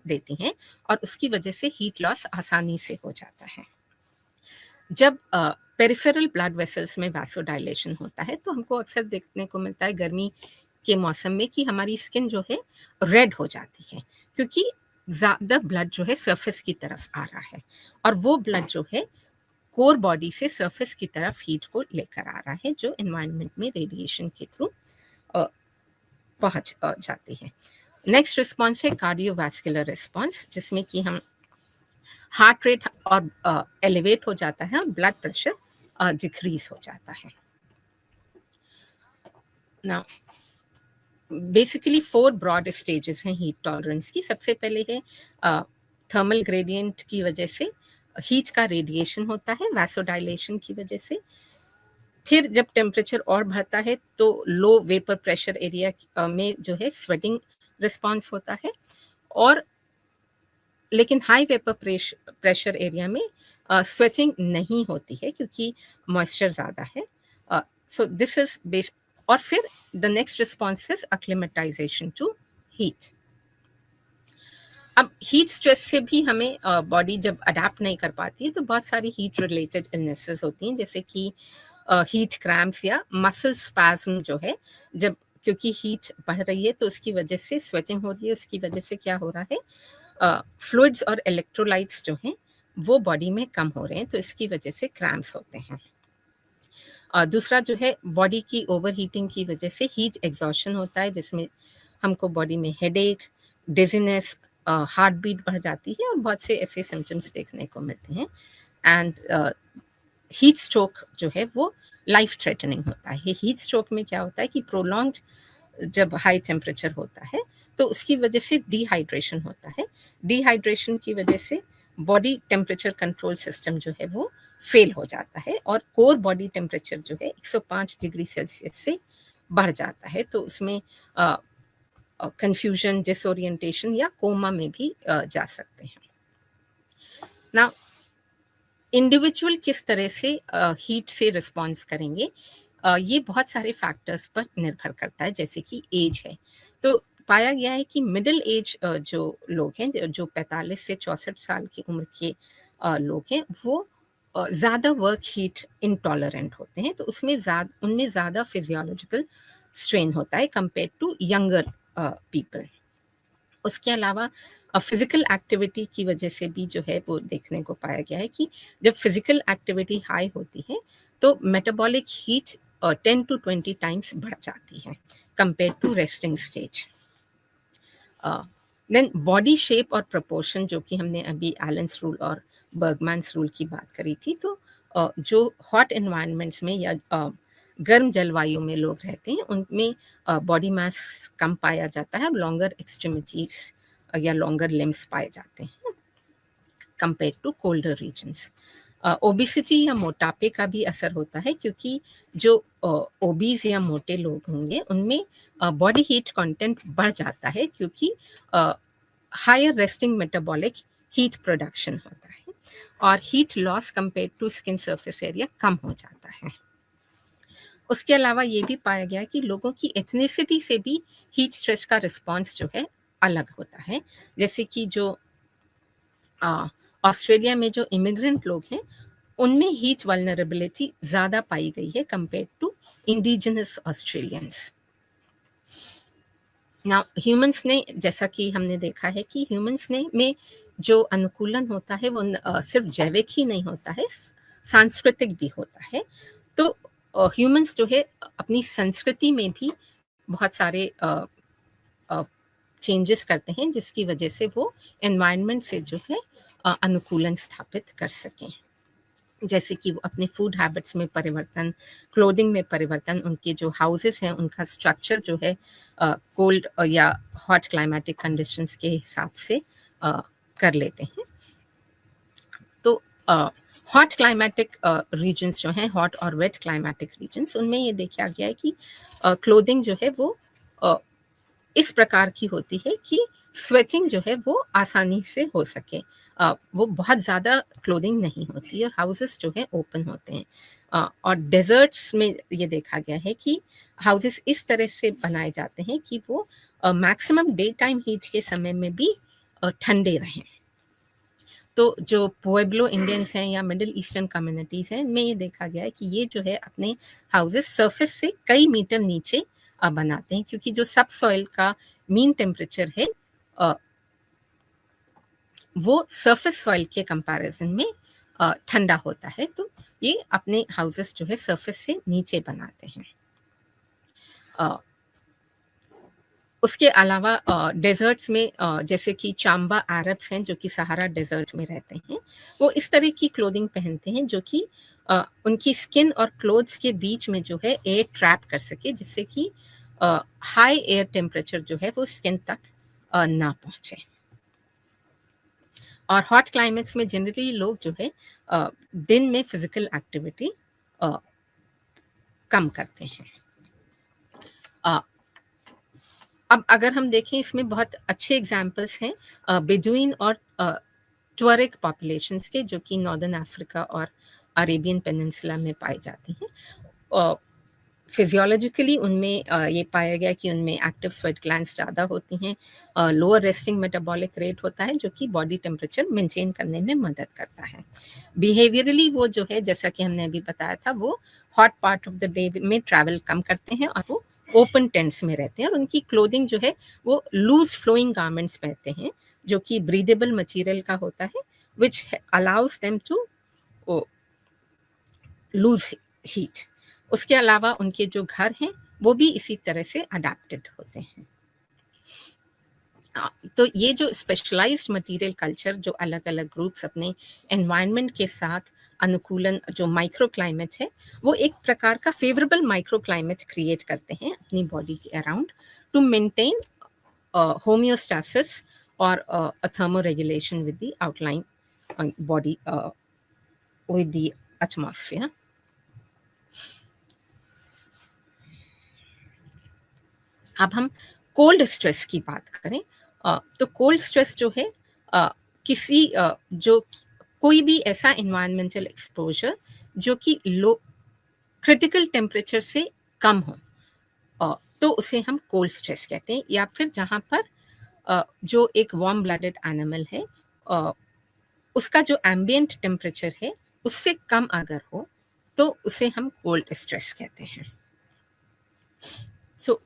देती हैं और उसकी वजह से heat loss आसानी से हो जाता है। जब पेरिफेरल ब्लड वेसल्स में वासोडाइलेशन होता है तो हमको अक्सर देखने को मिलता है गर्मी के मौसम में कि हमारी स्किन जो है रेड हो जाती है क्योंकि ज़्यादा ब्लड जो है सरफेस की तरफ आ रहा है और वो ब्लड जो है कोर बॉडी से सरफेस की तरफ हीट को लेकर आ रहा है जो एनवायरनमेंट में रेडिएशन के थ्रू पहुंच जाती है। नेक्स्ट रिस्पॉन्स है कार्डियोवास्कुलर रिस्पॉन्स जिसमें कि हम हार्ट रेट और एलिवेट हो जाता है और ब्लड प्रेशर डिक्रीज हो जाता है। ना बेसिकली 4 ब्रॉड स्टेजेस हैं हीट टॉलरेंस की। सबसे पहले है थर्मल ग्रेडियंट की वजह से हीट का रेडिएशन होता है वैसोडाइलेशन की वजह से। फिर जब टेम्परेचर और बढ़ता है तो लो वेपर प्रेशर एरिया में जो है स्वेटिंग रिस्पॉन्स होता है। और लेकिन हाई वेपर प्रेशर एरिया में स्वेटिंग नहीं होती है क्योंकि मॉइस्चर ज़्यादा है। So this is base. और फिर the next response is acclimatisation to heat. अब हीट स्ट्रेस से भी हमें बॉडी जब अडेप्ट नहीं कर पाती है तो बहुत सारी हीट रिलेटेड इलनेसेस होती हैं, जैसे कि हीट क्रैम्प्स या मसल स्पैज्म जो है। जब क्योंकि हीट बढ़ रही है तो उसकी वजह से स्वेटिंग हो रही है, उसकी वजह से क्या हो रहा है, फ्लूइड्स और इलेक्ट्रोलाइट्स जो हैं वो बॉडी में कम हो रहे हैं, तो इसकी वजह से क्रैम्प्स होते हैं। दूसरा जो है बॉडी की ओवर हीटिंग की वजह से हीट एग्जॉशन होता है, जिसमें हमको बॉडी में हेडेक, डिजीनेस, हार्ट बीट बढ़ जाती है और बहुत से ऐसे सिम्टम्स देखने को मिलते हैं। एंड हीट स्ट्रोक जो है वो लाइफ थ्रेटनिंग होता है। हीट स्ट्रोक में क्या होता है कि प्रोलॉन्ग जब हाई टेम्परेचर होता है तो उसकी वजह से डिहाइड्रेशन होता है। डिहाइड्रेशन की वजह से बॉडी टेम्परेचर कंट्रोल सिस्टम जो है वो फेल हो जाता है और कोर बॉडी टेम्परेचर जो है 105 डिग्री सेल्सियस से बढ़ जाता है। तो उसमें कंफ्यूजन, डिसोरिएंटेशन या कोमा में भी जा सकते हैं। ना इंडिविजुअल किस तरह से हीट से रिस्पॉन्स करेंगे, ये बहुत सारे फैक्टर्स पर निर्भर करता है, जैसे कि एज है। तो पाया गया है कि मिडिल एज जो लोग हैं, जो 45 से 64 साल की उम्र के लोग हैं, वो ज़्यादा वर्क हीट इंटॉलरेंट होते हैं। तो उसमें उनमें ज़्यादा फिजियोलॉजिकल स्ट्रेन होता है कंपेयर टू यंगर पीपल। उसके अलावा फिजिकल एक्टिविटी की वजह से भी जो है वो देखने को पाया गया है कि जब फिजिकल एक्टिविटी हाई होती है तो मेटाबॉलिक हीट 10 टू 20 टाइम्स बढ़ जाती है compare to resting stage. Then body shape और प्रोपोर्शन, जो कि हमने अभी एलेंस रूल और बर्गमैन्स रूल की बात करी थी। तो जो हॉट एनवायरनमेंट्स में या गर्म जलवायु में लोग रहते हैं उनमें बॉडी मास कम पाया जाता है, लॉन्गर एक्सट्रीमिटीज या लॉन्गर लिम्स पाए जाते हैं compare to colder regions. Obesity या मोटापे का भी असर होता है, क्योंकि जो ओबीज या मोटे लोग होंगे उनमें बॉडी हीट कंटेंट बढ़ जाता है, क्योंकि higher resting metabolic heat production होता है और heat loss compare to skin surface area कम हो जाता है। उसके अलावा ये भी पाया गया कि लोगों की एथनिसिटी से भी हीट स्ट्रेस का रिस्पॉन्स जो है अलग होता है। जैसे कि जो ऑस्ट्रेलिया में जो इमिग्रेंट लोग हैं उनमें हीट वल्नरेबिलिटी ज़्यादा पाई गई है कंपेयर टू इंडिजिनस ऑस्ट्रेलियंस। ना ह्यूमंस ने, जैसा कि हमने देखा है कि ह्यूमंस ने में जो अनुकूलन होता है वो सिर्फ जैविक ही नहीं होता है, सांस्कृतिक भी होता है। तो ह्यूमंस जो है अपनी संस्कृति में भी बहुत सारे चेंजेस करते हैं, जिसकी वजह से वो एनवायरनमेंट से जो है अनुकूलन स्थापित कर सकें। जैसे कि वो अपने फूड हैबिट्स में परिवर्तन, क्लोथिंग में परिवर्तन, उनके जो हाउसेस हैं उनका स्ट्रक्चर जो है कोल्ड या हॉट क्लाइमेटिक कंडीशंस के हिसाब से कर लेते हैं। तो हॉट क्लाइमेटिक रीजन्स जो हैं, हॉट और वेट क्लाइमेटिक रीजन्स, उनमें ये देखा गया है कि क्लोथिंग जो है वो इस प्रकार की होती है कि स्वेटिंग जो है वो आसानी से हो सके। वो बहुत ज़्यादा क्लोथिंग नहीं होती और हाउसेस जो है ओपन होते हैं। और डेजर्ट्स में ये देखा गया है कि हाउसेस इस तरह से बनाए जाते हैं कि वो मैक्सिमम डे टाइम हीट के समय में भी ठंडे रहें। तो जो पुएब्लो इंडियंस हैं या मिडिल ईस्टर्न कम्युनिटीज़ हैं, इनमें ये देखा गया है कि ये जो है अपने हाउसेस सरफेस से कई मीटर नीचे बनाते हैं, क्योंकि जो सब सॉइल का मीन टेम्परेचर है वो सरफेस सॉइल के कंपैरिजन में ठंडा होता है। तो ये अपने हाउसेस जो है सरफेस से नीचे बनाते हैं। उसके अलावा डेज़र्ट्स में जैसे कि चांबा अरब्स हैं जो कि सहारा डेज़र्ट में रहते हैं, वो इस तरह की क्लोथिंग पहनते हैं जो कि उनकी स्किन और क्लोथ्स के बीच में जो है एयर ट्रैप कर सके, जिससे कि हाई एयर टेम्परेचर जो है वो स्किन तक ना पहुँचे। और हॉट क्लाइमेट्स में जनरली लोग जो है दिन में फिज़िकल एक्टिविटी अ, कम करते हैं। अ, अब अगर हम देखें इसमें बहुत अच्छे एग्जाम्पल्स हैं बेदुइन और ट्वरिक पॉपुलेशंस के, जो कि नॉर्दर्न अफ्रीका और अरेबियन पेनिनसुला में पाई जाती हैं। फिजियोलॉजिकली उनमें ये पाया गया कि उनमें एक्टिव स्वेट ग्लैंड्स ज़्यादा होती हैं, लोअर रेस्टिंग मेटाबॉलिक रेट होता है जो कि बॉडी टेम्परेचर मेंटेन करने में मदद करता है। बिहेवियरली वो जो है, जैसा कि हमने अभी बताया था, वो hot part of the day में ट्रैवल कम करते हैं और वो ओपन टेंट्स में रहते हैं, और उनकी क्लोथिंग जो है वो लूज फ्लोइंग गारमेंट्स पहनते हैं जो कि ब्रीदेबल मटेरियल का होता है, which allows them to lose heat. उसके अलावा उनके जो घर हैं वो भी इसी तरह से अडेप्टेड होते हैं। तो ये जो स्पेशलाइज्ड मटेरियल कल्चर, जो अलग अलग ग्रुप्स अपने एनवायरनमेंट के साथ अनुकूलन, जो माइक्रो क्लाइमेट है, वो एक प्रकार का फेवरेबल माइक्रो क्लाइमेट क्रिएट करते हैं अपनी बॉडी के अराउंड टू मेंटेन होम्योस्टासिस और thermo regulation with the outline body with the atmosphere. अब हम कोल्ड स्ट्रेस की बात करें, तो कोल्ड स्ट्रेस जो है किसी जो कोई भी ऐसा इन्वायरमेंटल एक्सपोजर जो कि लो क्रिटिकल टेम्परेचर से कम हो, तो उसे हम कोल्ड स्ट्रेस कहते हैं। या फिर जहाँ पर जो एक वार्म ब्लडेड एनिमल है, उसका जो एम्बियंट टेम्परेचर है उससे कम अगर हो, तो उसे हम कोल्ड स्ट्रेस कहते हैं। सो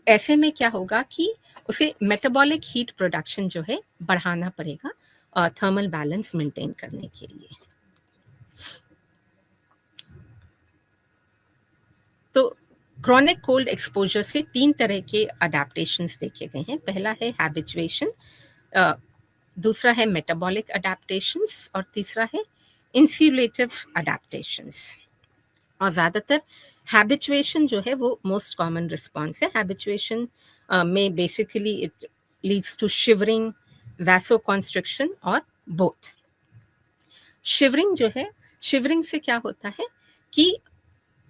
ऐसे में क्या होगा कि उसे मेटाबॉलिक हीट प्रोडक्शन जो है बढ़ाना पड़ेगा थर्मल बैलेंस मेंटेन करने के लिए। तो क्रॉनिक कोल्ड एक्सपोजर से 3 तरह के अडैप्टेशंस देखे गए हैं। पहला है हैबिचुएशन, दूसरा है मेटाबॉलिक अडैप्टेशंस और तीसरा है इंस्यूलेटिव अडैप्टेशंस। और ज़्यादातर हैबिचुएशन जो है वो मोस्ट कॉमन रिस्पॉन्स है। हैबिचुएशन में basically it leads to shivering, vasoconstriction और बोथ। शिवरिंग जो है, शिवरिंग से क्या होता है कि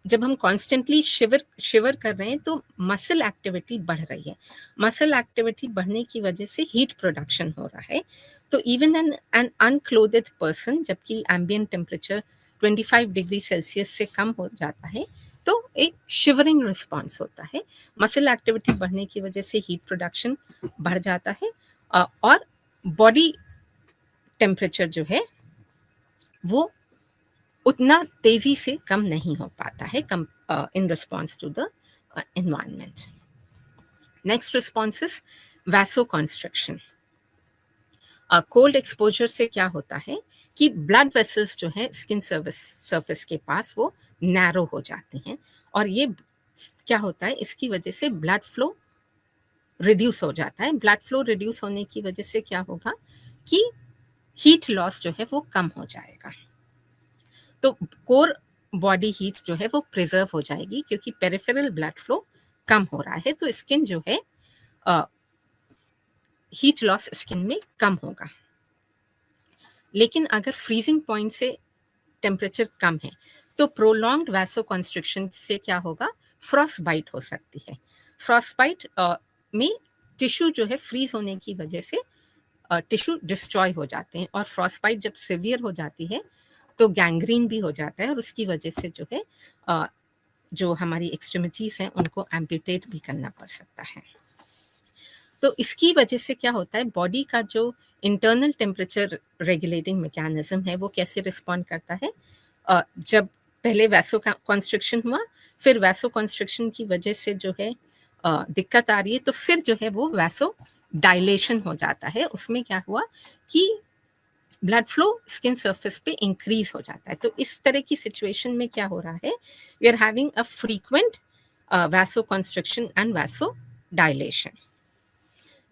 जब हम कॉन्स्टेंटली शिवर कर रहे हैं तो मसल एक्टिविटी बढ़ रही है। मसल एक्टिविटी बढ़ने की वजह से हीट प्रोडक्शन हो रहा है। तो इवन एन अनक्लोथेड पर्सन, जबकि एम्बिएंट टेम्परेचर 25 डिग्री सेल्सियस से कम हो जाता है, तो एक शिवरिंग रिस्पॉन्स होता है। मसल एक्टिविटी बढ़ने की वजह से हीट प्रोडक्शन बढ़ जाता है और बॉडी टेम्परेचर जो है वो उतना तेजी से कम नहीं हो पाता है in response to the environment. Next response is vasoconstriction. Cold exposure से क्या होता है कि ब्लड वेसल्स जो है स्किन सरफेस के पास वो नैरो हो जाते हैं, और ये क्या होता है, इसकी वजह से ब्लड फ्लो रिड्यूस हो जाता है। ब्लड फ्लो रिड्यूस होने की वजह से क्या होगा कि हीट लॉस जो है वो कम हो जाएगा। तो कोर बॉडी हीट जो है वो प्रिजर्व हो जाएगी क्योंकि पेरिफेरल ब्लड फ्लो कम हो रहा है, तो स्किन जो है हीट लॉस स्किन में कम होगा। लेकिन अगर फ्रीजिंग पॉइंट से टेम्परेचर कम है तो प्रोलॉन्ग्ड वैसोकॉन्स्ट्रिक्शन से क्या होगा, फ्रॉस्ट बाइट हो सकती है। फ्रॉस्ट बाइट में टिश्यू जो है फ्रीज होने की वजह से टिश्यू डिस्ट्रॉय हो जाते हैं, और फ्रॉस्ट बाइट जब सिवियर हो जाती है तो गैंग्रीन भी हो जाता है, और उसकी वजह से जो है जो हमारी एक्सट्रीमिटीज हैं उनको एम्प्यूटेट भी करना पड़ सकता है। तो इसकी वजह से क्या होता है, बॉडी का जो इंटरनल टेम्परेचर रेगुलेटिंग मैकेनिज्म है वो कैसे रिस्पॉन्ड करता है। जब पहले वैसो कॉन्स्ट्रिक्शन हुआ, फिर वैसो कॉन्स्ट्रिक्शन की वजह से जो है दिक्कत आ रही है, तो फिर जो है वो वैसो डायलेशन हो जाता है। उसमें क्या हुआ कि ब्लड फ्लो स्किन सरफेस पे इंक्रीज हो जाता है। तो इस तरह की सिचुएशन में क्या हो रहा है, we are having a frequent vasoconstriction and vasodilation.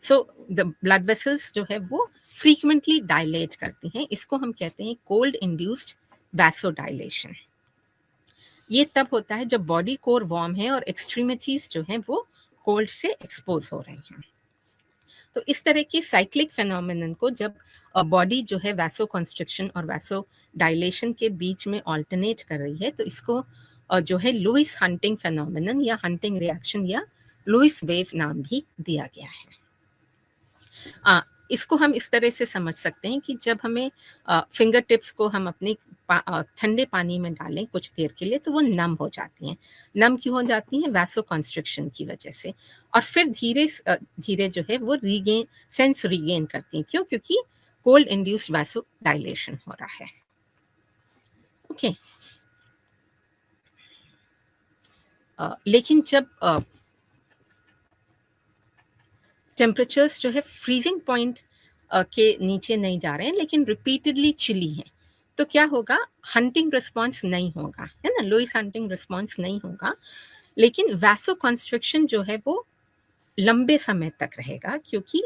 So the blood vessels जो है वो फ्रीक्वेंटली डायलेट करती हैं, इसको हम कहते हैं कोल्ड इंड्यूस्ड वैसोडाइलेशन। ये तब होता है जब बॉडी कोर वार्म है और एक्सट्रीमिटीज जो हैं वो कोल्ड से एक्सपोज हो रही हैं। तो इस तरह के साइक्लिक फेनोमेनन को जब बॉडी जो है वैसो कंस्ट्रिक्शन और वैसो डायलेशन के बीच में ऑल्टरनेट कर रही है, तो इसको जो है लुइस हंटिंग फेनोमेनन या हंटिंग रिएक्शन या लुइस वेव नाम भी दिया गया है। इसको हम इस तरह से समझ सकते हैं कि जब हमें फिंगर टिप्स को हम अपने ठंडे पानी में डालें कुछ देर के लिए, तो वो नम हो जाती हैं। नम क्यों हो जाती हैं? वैसो कंस्ट्रिक्शन की वजह से। और फिर धीरे धीरे जो है वो सेंस रीगेन करती हैं। क्यों? क्योंकि कोल्ड इंड्यूस्ड वैसो डायलेशन हो रहा है। ओके। लेकिन जब टेम्परेचर्स जो है फ्रीजिंग पॉइंट के नीचे नहीं जा रहे हैं, लेकिन रिपीटेडली चिली हैं, तो क्या होगा? हंटिंग रिस्पॉन्स नहीं होगा, है ना? लुइस हंटिंग रिस्पॉन्स नहीं होगा, लेकिन वैसो कंस्ट्रिक्शन जो है वो लंबे समय तक रहेगा, क्योंकि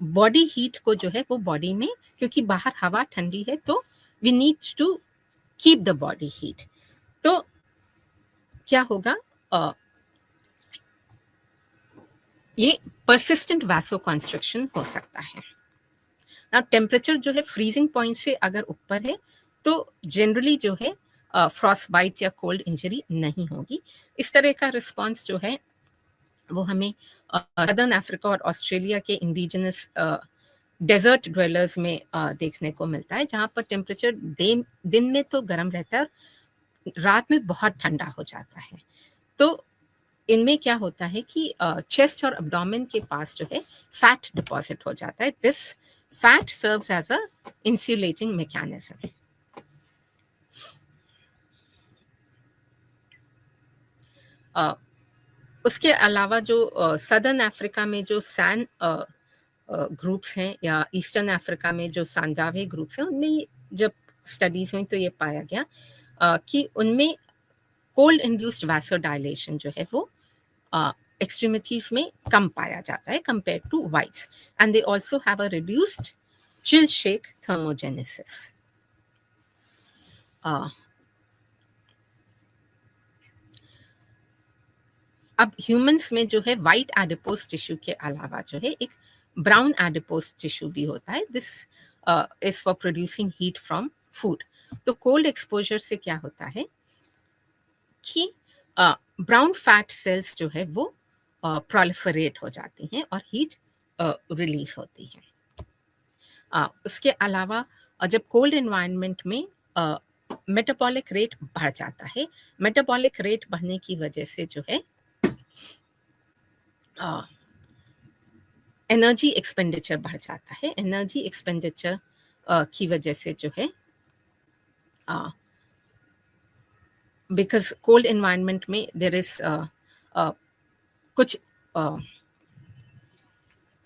बॉडी हीट को जो है वो बॉडी में, क्योंकि बाहर हवा ठंडी है, तो we need to keep the body heat. तो क्या होगा? ये परसिस्टेंट वैसो कंस्ट्रिक्शन हो सकता है। ना टेम्परेचर जो है फ्रीजिंग पॉइंट से अगर ऊपर है, तो जनरली जो है फ्रॉस्ट बाइट या कोल्ड इंजरी नहीं होगी। इस तरह का रिस्पॉन्स जो है वो हमें सदर्न अफ्रीका और ऑस्ट्रेलिया के इंडिजिनस डेजर्ट ड्वेलर्स में देखने को मिलता है, जहाँ पर टेम्परेचर दिन में तो गर्म रहता है और रात में बहुत ठंडा हो जाता है। तो इनमें क्या होता है कि चेस्ट और एब्डोमेन के पास जो है फैट डिपॉजिट हो जाता है। This fat serves as a insulating mechanism. उसके अलावा जो सदर्न अफ्रीका में जो सैन ग्रुप्स हैं या ईस्टर्न अफ्रीका में जो सांजावे ग्रुप्स हैं, उनमें जब स्टडीज हुई तो ये पाया गया कि उनमें कोल्ड इंड्यूस्ड वैसोडाइलेशन जो है वो एक्सट्रीमिटीज में कम पाया जाता है compare two bytes, and they also have a reduced chill shake thermogenesis. अब ह्यूमंस में जो है वाइट एडिपोज टिश्यू के अलावा जो है एक ब्राउन एडिपोज टिश्यू भी होता है। This is for producing heat from food. तो कोल्ड एक्सपोजर से क्या होता है कि ब्राउन फैट सेल्स जो है वो प्रोलिफरेट हो जाती हैं और हीट रिलीज होती है। उसके अलावा जब कोल्ड एनवायरनमेंट में मेटाबॉलिक रेट बढ़ जाता है, मेटाबॉलिक रेट बढ़ने की वजह से जो है एनर्जी एक्सपेंडिचर बढ़ जाता है। एनर्जी एक्सपेंडिचर की वजह से जो है बिकॉज कोल्ड एनवायरनमेंट में देर इज कुछ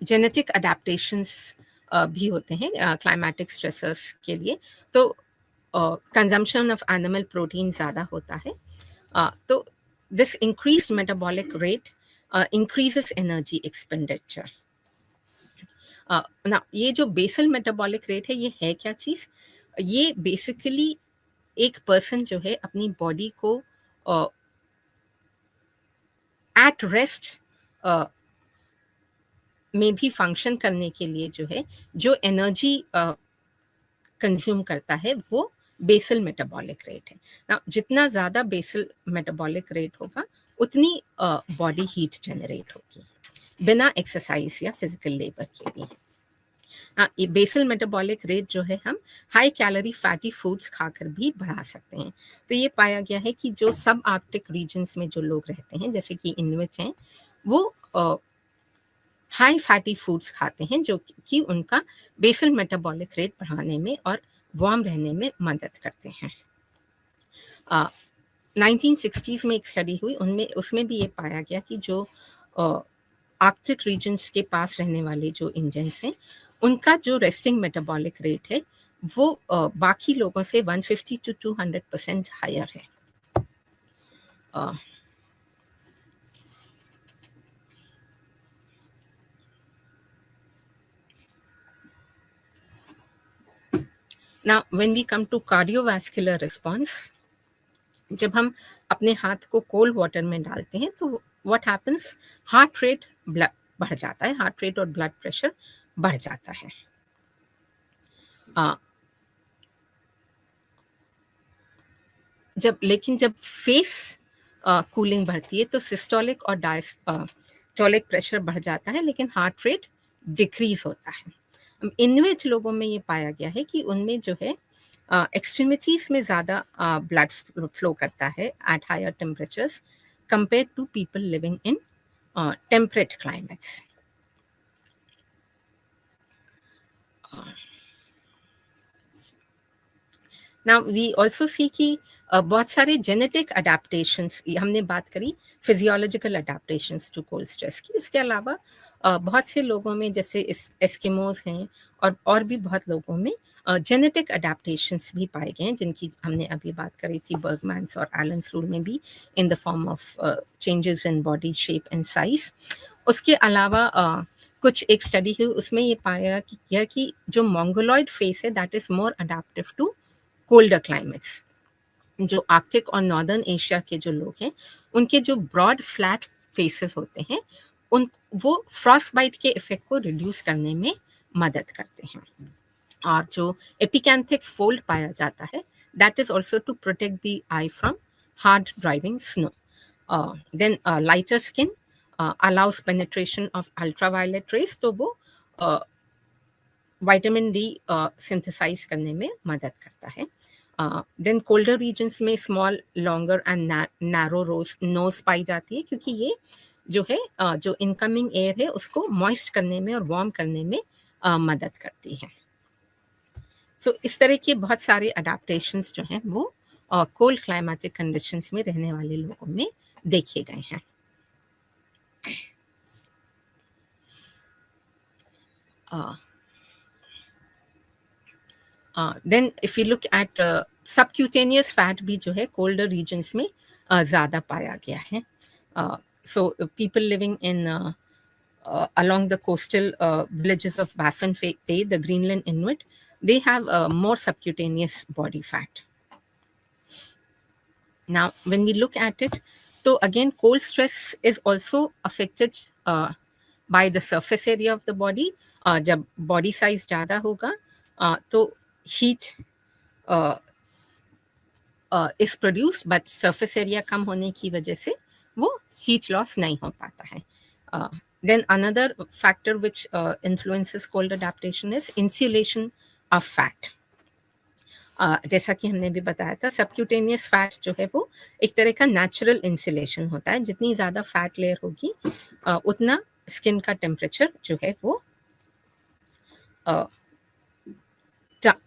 जेनेटिक अडेप्टेशंस भी होते हैं क्लाइमेटिक स्ट्रेसर्स के लिए, तो कंजम्पशन ऑफ एनिमल प्रोटीन ज़्यादा होता है। तो this increased metabolic rate increases energy expenditure. ना ये जो बेसल मेटाबॉलिक रेट है, ये है क्या चीज़? ये बेसिकली एक पर्सन जो है अपनी बॉडी को एट रेस्ट में भी फंक्शन करने के लिए जो है जो एनर्जी कंज्यूम करता है वो बेसल मेटाबॉलिक रेट है ना। जितना ज़्यादा बेसल मेटाबॉलिक रेट होगा उतनी बॉडी हीट जनरेट होगी बिना एक्सरसाइज या फिजिकल लेबर के भी। ये बेसल मेटाबॉलिक रेट जो है हम हाई कैलोरी फैटी फूड्स खाकर भी बढ़ा सकते हैं। तो ये पाया गया है कि जो सब आर्कटिक रीजन्स में जो लोग रहते हैं, जैसे कि इनुइट्स हैं, वो हाई फैटी फूड्स खाते हैं, जो कि उनका बेसल मेटाबॉलिक रेट बढ़ाने में और वार्म रहने में मदद करते हैं। 1960s में एक स्टडी हुई, उसमें भी ये पाया गया कि जो आर्कटिक रीजन्स के पास रहने वाले जो इंडियंस हैं, उनका जो रेस्टिंग मेटाबॉलिक रेट है वो बाकी लोगों से 150 to 200% हायर है। Now, when we come to cardiovascular response, जब हम अपने हाथ को कोल्ड वाटर में डालते हैं तो व्हाट हैपेंस, हार्ट रेट बढ़ जाता है, हार्ट रेट और ब्लड प्रेशर बढ़ जाता है। जब फेस कूलिंग बढ़ती है तो सिस्टोलिक और डायस्टोलिक प्रेशर बढ़ जाता है, लेकिन हार्ट रेट डिक्रीज होता है। इनविच लोगों में ये पाया गया है कि उनमें जो है एक्सट्रीमिटीज में ज़्यादा ब्लड फ्लो करता है at higher temperatures compare to people living in temperate climates. Now we also see कि बहुत सारे जेनेटिक अडेप्टेशंस, हमने बात करी physiological adaptations to cold stress की, इसके अलावा बहुत से लोगों में जैसे एस्किमोज हैं और भी बहुत लोगों में जेनेटिक अडेप्टेशंस भी पाए गए हैं, जिनकी हमने अभी बात करी थी बर्गमैन्स और एलन्स रूल में भी, in the form of changes in body shape and size. उसके अलावा कुछ एक स्टडी हुई, उसमें ये पाया गया कि जो मोंगोलॉइड फेस है that is more adaptive to colder climates. जो आर्कटिक और नॉर्दर्न एशिया के जो लोग हैं, उनके जो ब्रॉड फ्लैट फेसेस होते हैं, उन वो फ्रॉस्ट बाइट के इफेक्ट को रिड्यूस करने में मदद करते हैं। और जो एपिकैंथिक फोल्ड पाया जाता है that is also to protect the eye from hard driving snow. Then lighter skin allows penetration of ultraviolet rays, तो वो विटामिन डी सिंथेसाइज करने में मदद करता है। देन कोल्डर रीजन्स में small longer and narrow nose पाई जाती है, क्योंकि ये जो है जो इनकमिंग एयर है उसको मॉइस्ट करने में और वार्म करने में मदद करती है। सो इस तरह के बहुत सारे अडेप्टेशंस जो हैं वो कोल्ड क्लाइमेटिक कंडीशंस में रहने वाले लोगों में देखे गए हैं। Then if you look at subcutaneous fat भी जो है कोल्डर रीजन्स में ज़्यादा पाया गया है। So people living in along the coastal villages of Baffin Bay, the Greenland Inuit, they have more subcutaneous body fat. Now, when we look at it, so again, cold stress is also affected by the surface area of the body. जब body size ज़्यादा होगा, तो heat is produced, but surface area कम होने की वजह से वो heat loss नहीं हो पाता है। Then another factor which influences cold adaptation is insulation of fat. जैसा कि हमने भी बताया था, सबक्यूटेनियस फैट जो है वो एक तरह का नेचुरल इंसुलेशन होता है। जितनी ज़्यादा फैट लेयर होगी उतना स्किन का टेम्परेचर जो है वो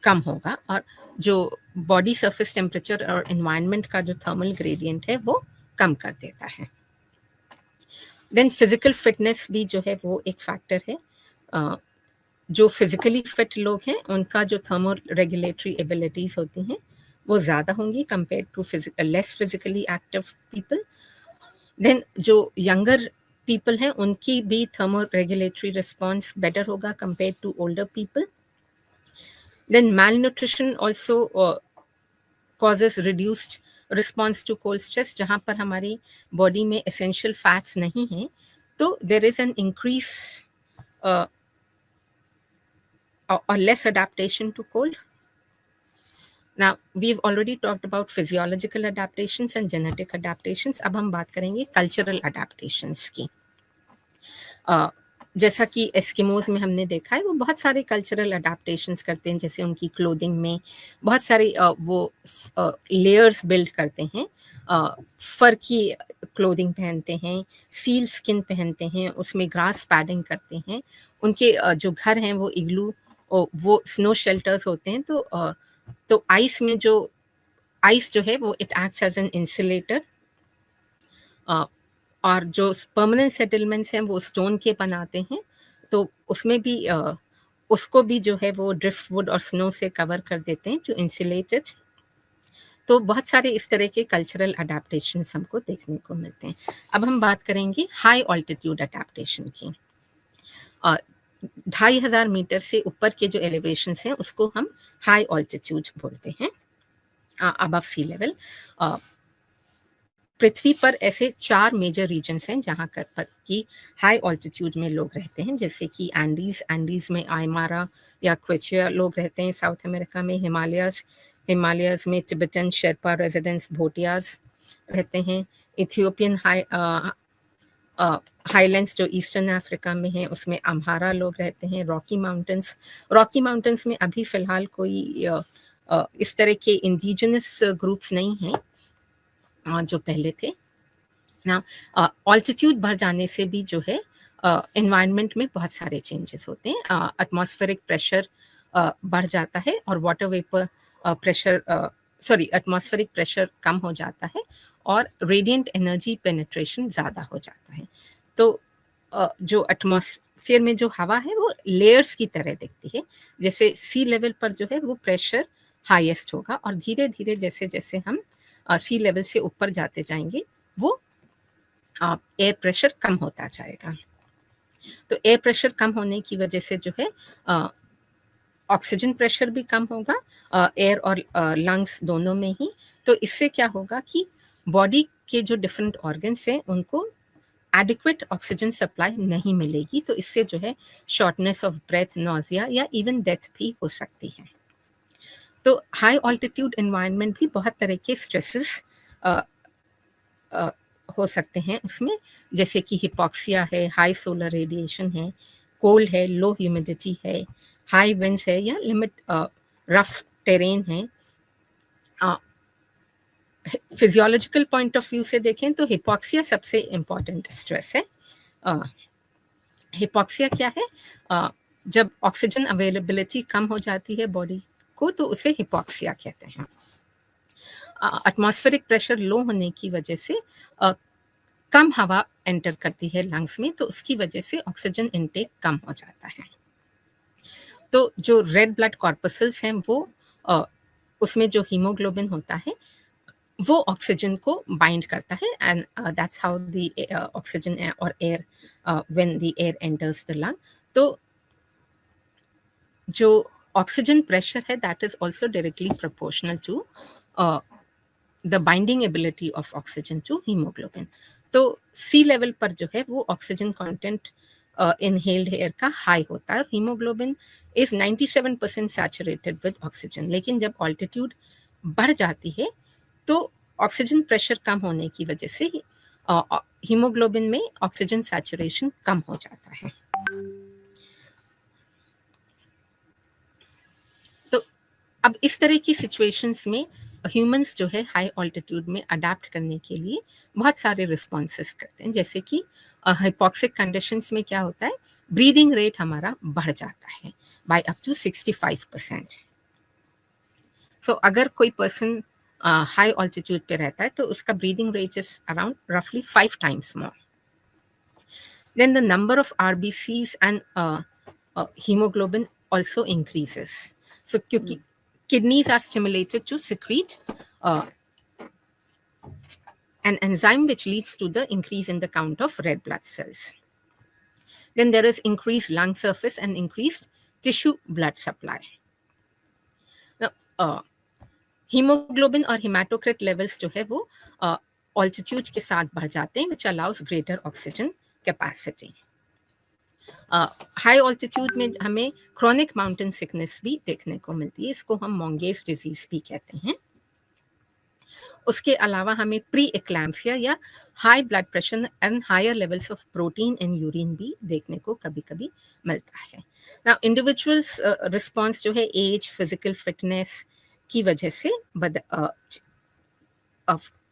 कम होगा, और जो बॉडी सरफेस टेम्परेचर और एनवायरनमेंट का जो थर्मल ग्रेडियंट है वो कम कर देता है। देन फिजिकल फिटनेस भी जो है वो एक फैक्टर है। जो फिजिकली फिट लोग हैं उनका जो थर्मो रेगुलेटरी एबिलिटीज होती हैं वो ज़्यादा होंगी compare to less physically active people. Then जो यंगर पीपल हैं उनकी भी थर्मो रेगुलेटरी रिस्पॉन्स बेटर होगा compare to older people. Then malnutrition also causes reduced response to cold stress। जहाँ पर हमारी बॉडी में essential fats नहीं हैं तो there is an increase or less adaptation to cold. Now we've already talked about physiological adaptations and genetic adaptations. अब हम बात करेंगे cultural adaptations की। जैसा कि एस्किमोज में हमने देखा है वो बहुत सारे कल्चरल अडेप्टेशंस करते हैं, जैसे उनकी क्लोथिंग में बहुत सारे वो लेयर्स बिल्ड करते हैं, फर की क्लोथिंग पहनते हैं, सील स्किन पहनते हैं, उसमें ग्रास पैडिंग करते हैं। उनके जो घर हैं वो इग्लू वो स्नो शेल्टर्स होते हैं। तो आइस में जो आइस जो है वो it acts as an insulator, और जो परमानेंट सेटलमेंट्स हैं वो स्टोन के बनाते हैं, तो उसमें भी उसको भी जो है वो ड्रिफ्ट वुड और स्नो से कवर कर देते हैं जो इंसुलेटेड। तो बहुत सारे इस तरह के कल्चरल अडेप्टेशन हमको देखने को मिलते हैं। अब हम बात करेंगे हाई ऑल्टीट्यूड अडेप्टेशन की। 2500 मीटर से ऊपर के जो एलिवेशंस हैं उसको हम हाई ऑल्टीट्यूड बोलते हैं, अबव सी लेवल। पृथ्वी पर ऐसे 4 मेजर रीजन्स हैं जहाँ पर कि हाई ऑल्टीट्यूड में लोग रहते हैं, जैसे कि एंडीज़ में आइमारा या क्वेचिया लोग रहते हैं साउथ अमेरिका में। हिमालयाज़ में तिब्बतन शेरपा रेजिडेंट्स भोटियाज रहते हैं। इथियोपियन हाईलैंड्स जो ईस्टर्न अफ्रीका में है उसमें अम्हारा लोग रहते हैं। रॉकी माउंटेंस में अभी फ़िलहाल कोई इस तरह के इंडिजिनस ग्रुप्स नहीं हैं जो पहले थे ना। ऑल्टीट्यूड बढ़ जाने से भी जो है एनवायरनमेंट में बहुत सारे चेंजेस होते हैं। एटमॉस्फेरिक प्रेशर बढ़ जाता है और वाटर वेपर एटमॉस्फेरिक प्रेशर कम हो जाता है और रेडिएंट एनर्जी पेनिट्रेशन ज़्यादा हो जाता है। तो जो एटमॉस्फेयर में जो हवा है वो लेयर्स की तरह दिखती है। जैसे सी लेवल पर जो है वो प्रेशर हाईएस्ट होगा और धीरे धीरे जैसे जैसे हम सी लेवल से ऊपर जाते जाएंगे वो एयर प्रेशर कम होता जाएगा। तो एयर प्रेशर कम होने की वजह से जो है ऑक्सीजन प्रेशर भी कम होगा, एयर और लंग्स दोनों में ही। तो इससे क्या होगा कि बॉडी के जो डिफरेंट ऑर्गन्स हैं उनको एडिक्वेट ऑक्सीजन सप्लाई नहीं मिलेगी, तो इससे जो है शॉर्टनेस ऑफ ब्रेथ, नॉजिया या इवन डेथ भी हो सकती है। तो हाई ऑल्टीट्यूड एनवायरनमेंट भी बहुत तरह के स्ट्रेसेस हो सकते हैं उसमें, जैसे कि हिपोक्सिया है, हाई सोलर रेडिएशन है, कोल्ड है, लो ह्यूमिडिटी है, हाई विंड्स है या रफ टेरेन है। फिजियोलॉजिकल पॉइंट ऑफ व्यू से देखें तो हिपोक्सिया सबसे इम्पॉर्टेंट स्ट्रेस है। हिपोक्सिया क्या है? जब ऑक्सीजन अवेलेबिलिटी कम हो जाती है बॉडी को तो उसे हिपोक्सिया कहते हैं। एटमॉस्फेरिक प्रेशर लो होने की वजह से कम हवा एंटर करती है लंग्स में, तो उसकी वजह से ऑक्सीजन इनटेक कम हो जाता है। तो जो रेड ब्लड कॉर्पसल्स हैं वो उसमें जो हीमोग्लोबिन होता है वो ऑक्सीजन को बाइंड करता है and that's how the oxygen और air when the air enters the lung. तो जो ऑक्सीजन प्रेशर है that is also directly proportional to the binding ability of oxygen to haemoglobin. तो सी लेवल पर जो है वो ऑक्सीजन कंटेंट इनहेल्ड एयर का हाई होता है। Haemoglobin is 97% saturated with oxygen, लेकिन जब ऑल्टीट्यूड बढ़ जाती है तो ऑक्सीजन प्रेशर कम होने की वजह से हीमोग्लोबिन में ऑक्सीजन सैचुरेशन कम हो जाता है। तो अब इस तरह की सिचुएशंस में ह्यूमंस जो है हाई ऑल्टीट्यूड में अडेप्ट करने के लिए बहुत सारे रिस्पॉन्सेस करते हैं, जैसे कि हाइपोक्सिक कंडीशंस में क्या होता है, ब्रीदिंग रेट हमारा बढ़ जाता है बाय अप टू 65%। सो अगर कोई पर्सन हाई ऑल्टीट्यूड पे रहता है तो उसका ब्रीदिंग रेट इज अराउंड रफली 5 times more. Then the number of RBCs and hemoglobin also increases. So क्योंकि kidneys are stimulated to secrete an enzyme which leads to the increase in the count of red blood cells. Then there is increased lung surface and increased tissue blood supply. Now, haemoglobin और हिमेटोक्रिट लेवल्स जो है वो ऑल्टीट्यूड के साथ बढ़ जाते हैं, which allows greater oxygen capacity. High altitude में हमें क्रोनिक माउंटेन सिकनेस भी देखने को मिलती है, इसको हम मोंगेस डिजीज भी कहते हैं। उसके अलावा हमें प्री एक्लैम्सिया या high blood pressure and higher levels of protein in urine भी देखने को कभी कभी मिलता है। नाउ इंडिविजुअल्स रिस्पॉन्स जो है एज, फिजिकल फिटनेस की वजह से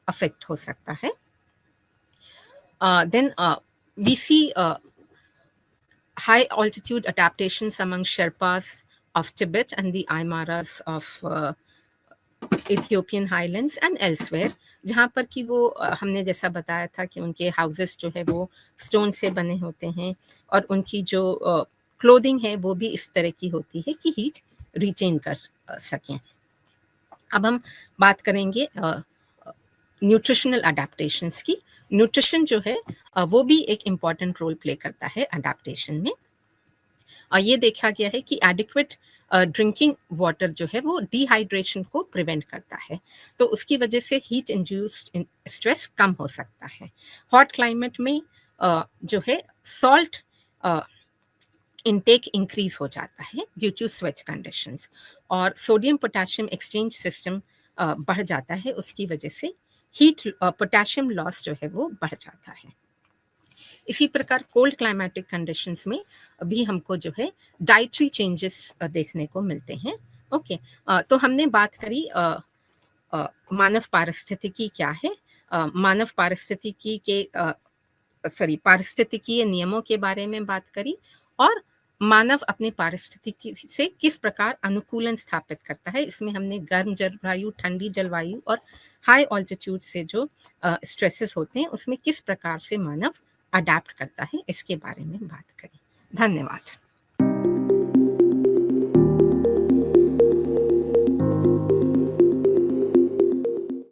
अफेक्ट हो सकता है। Then we see high altitude adaptations among Sherpas of Tibet and the Aymaras of Ethiopian highlands and elsewhere, जहाँ पर कि वो हमने जैसा बताया था कि उनके हाउसेस जो है वो स्टोन से बने होते हैं और उनकी जो क्लोथिंग है वो भी इस तरह की होती है कि हीट रिटेन कर सकें। अब हम बात करेंगे न्यूट्रिशनल अडेप्टेशंस की। न्यूट्रिशन जो है वो भी एक इम्पॉर्टेंट रोल प्ले करता है अडेप्टेशन में। ये देखा गया है कि एडिक्वेट ड्रिंकिंग वाटर जो है वो डिहाइड्रेशन को प्रिवेंट करता है, तो उसकी वजह से हीट इंड्यूस्ड स्ट्रेस कम हो सकता है। हॉट क्लाइमेट में जो है सॉल्ट इनटेक इंक्रीज हो जाता है ड्यू टू स्वेट कंडीशंस, और सोडियम पोटेशियम एक्सचेंज सिस्टम बढ़ जाता है, उसकी वजह से हीट पोटेशियम लॉस जो है वो बढ़ जाता है। इसी प्रकार कोल्ड क्लाइमेटिक कंडीशंस में भी हमको जो है डाइटरी चेंजेस देखने को मिलते हैं। ओके, तो हमने बात करी मानव पारिस्थितिकी क्या है, मानव पारिस्थितिकी के पारिस्थितिकीय नियमों के बारे में बात करी, और मानव अपने पारिस्थितिकी से किस प्रकार अनुकूलन स्थापित करता है। इसमें हमने गर्म जलवायु, ठंडी जलवायु और हाई ऑल्टीट्यूड से जो स्ट्रेसेस होते हैं उसमें किस प्रकार से मानव अडैप्ट करता है, इसके बारे में बात करी। धन्यवाद।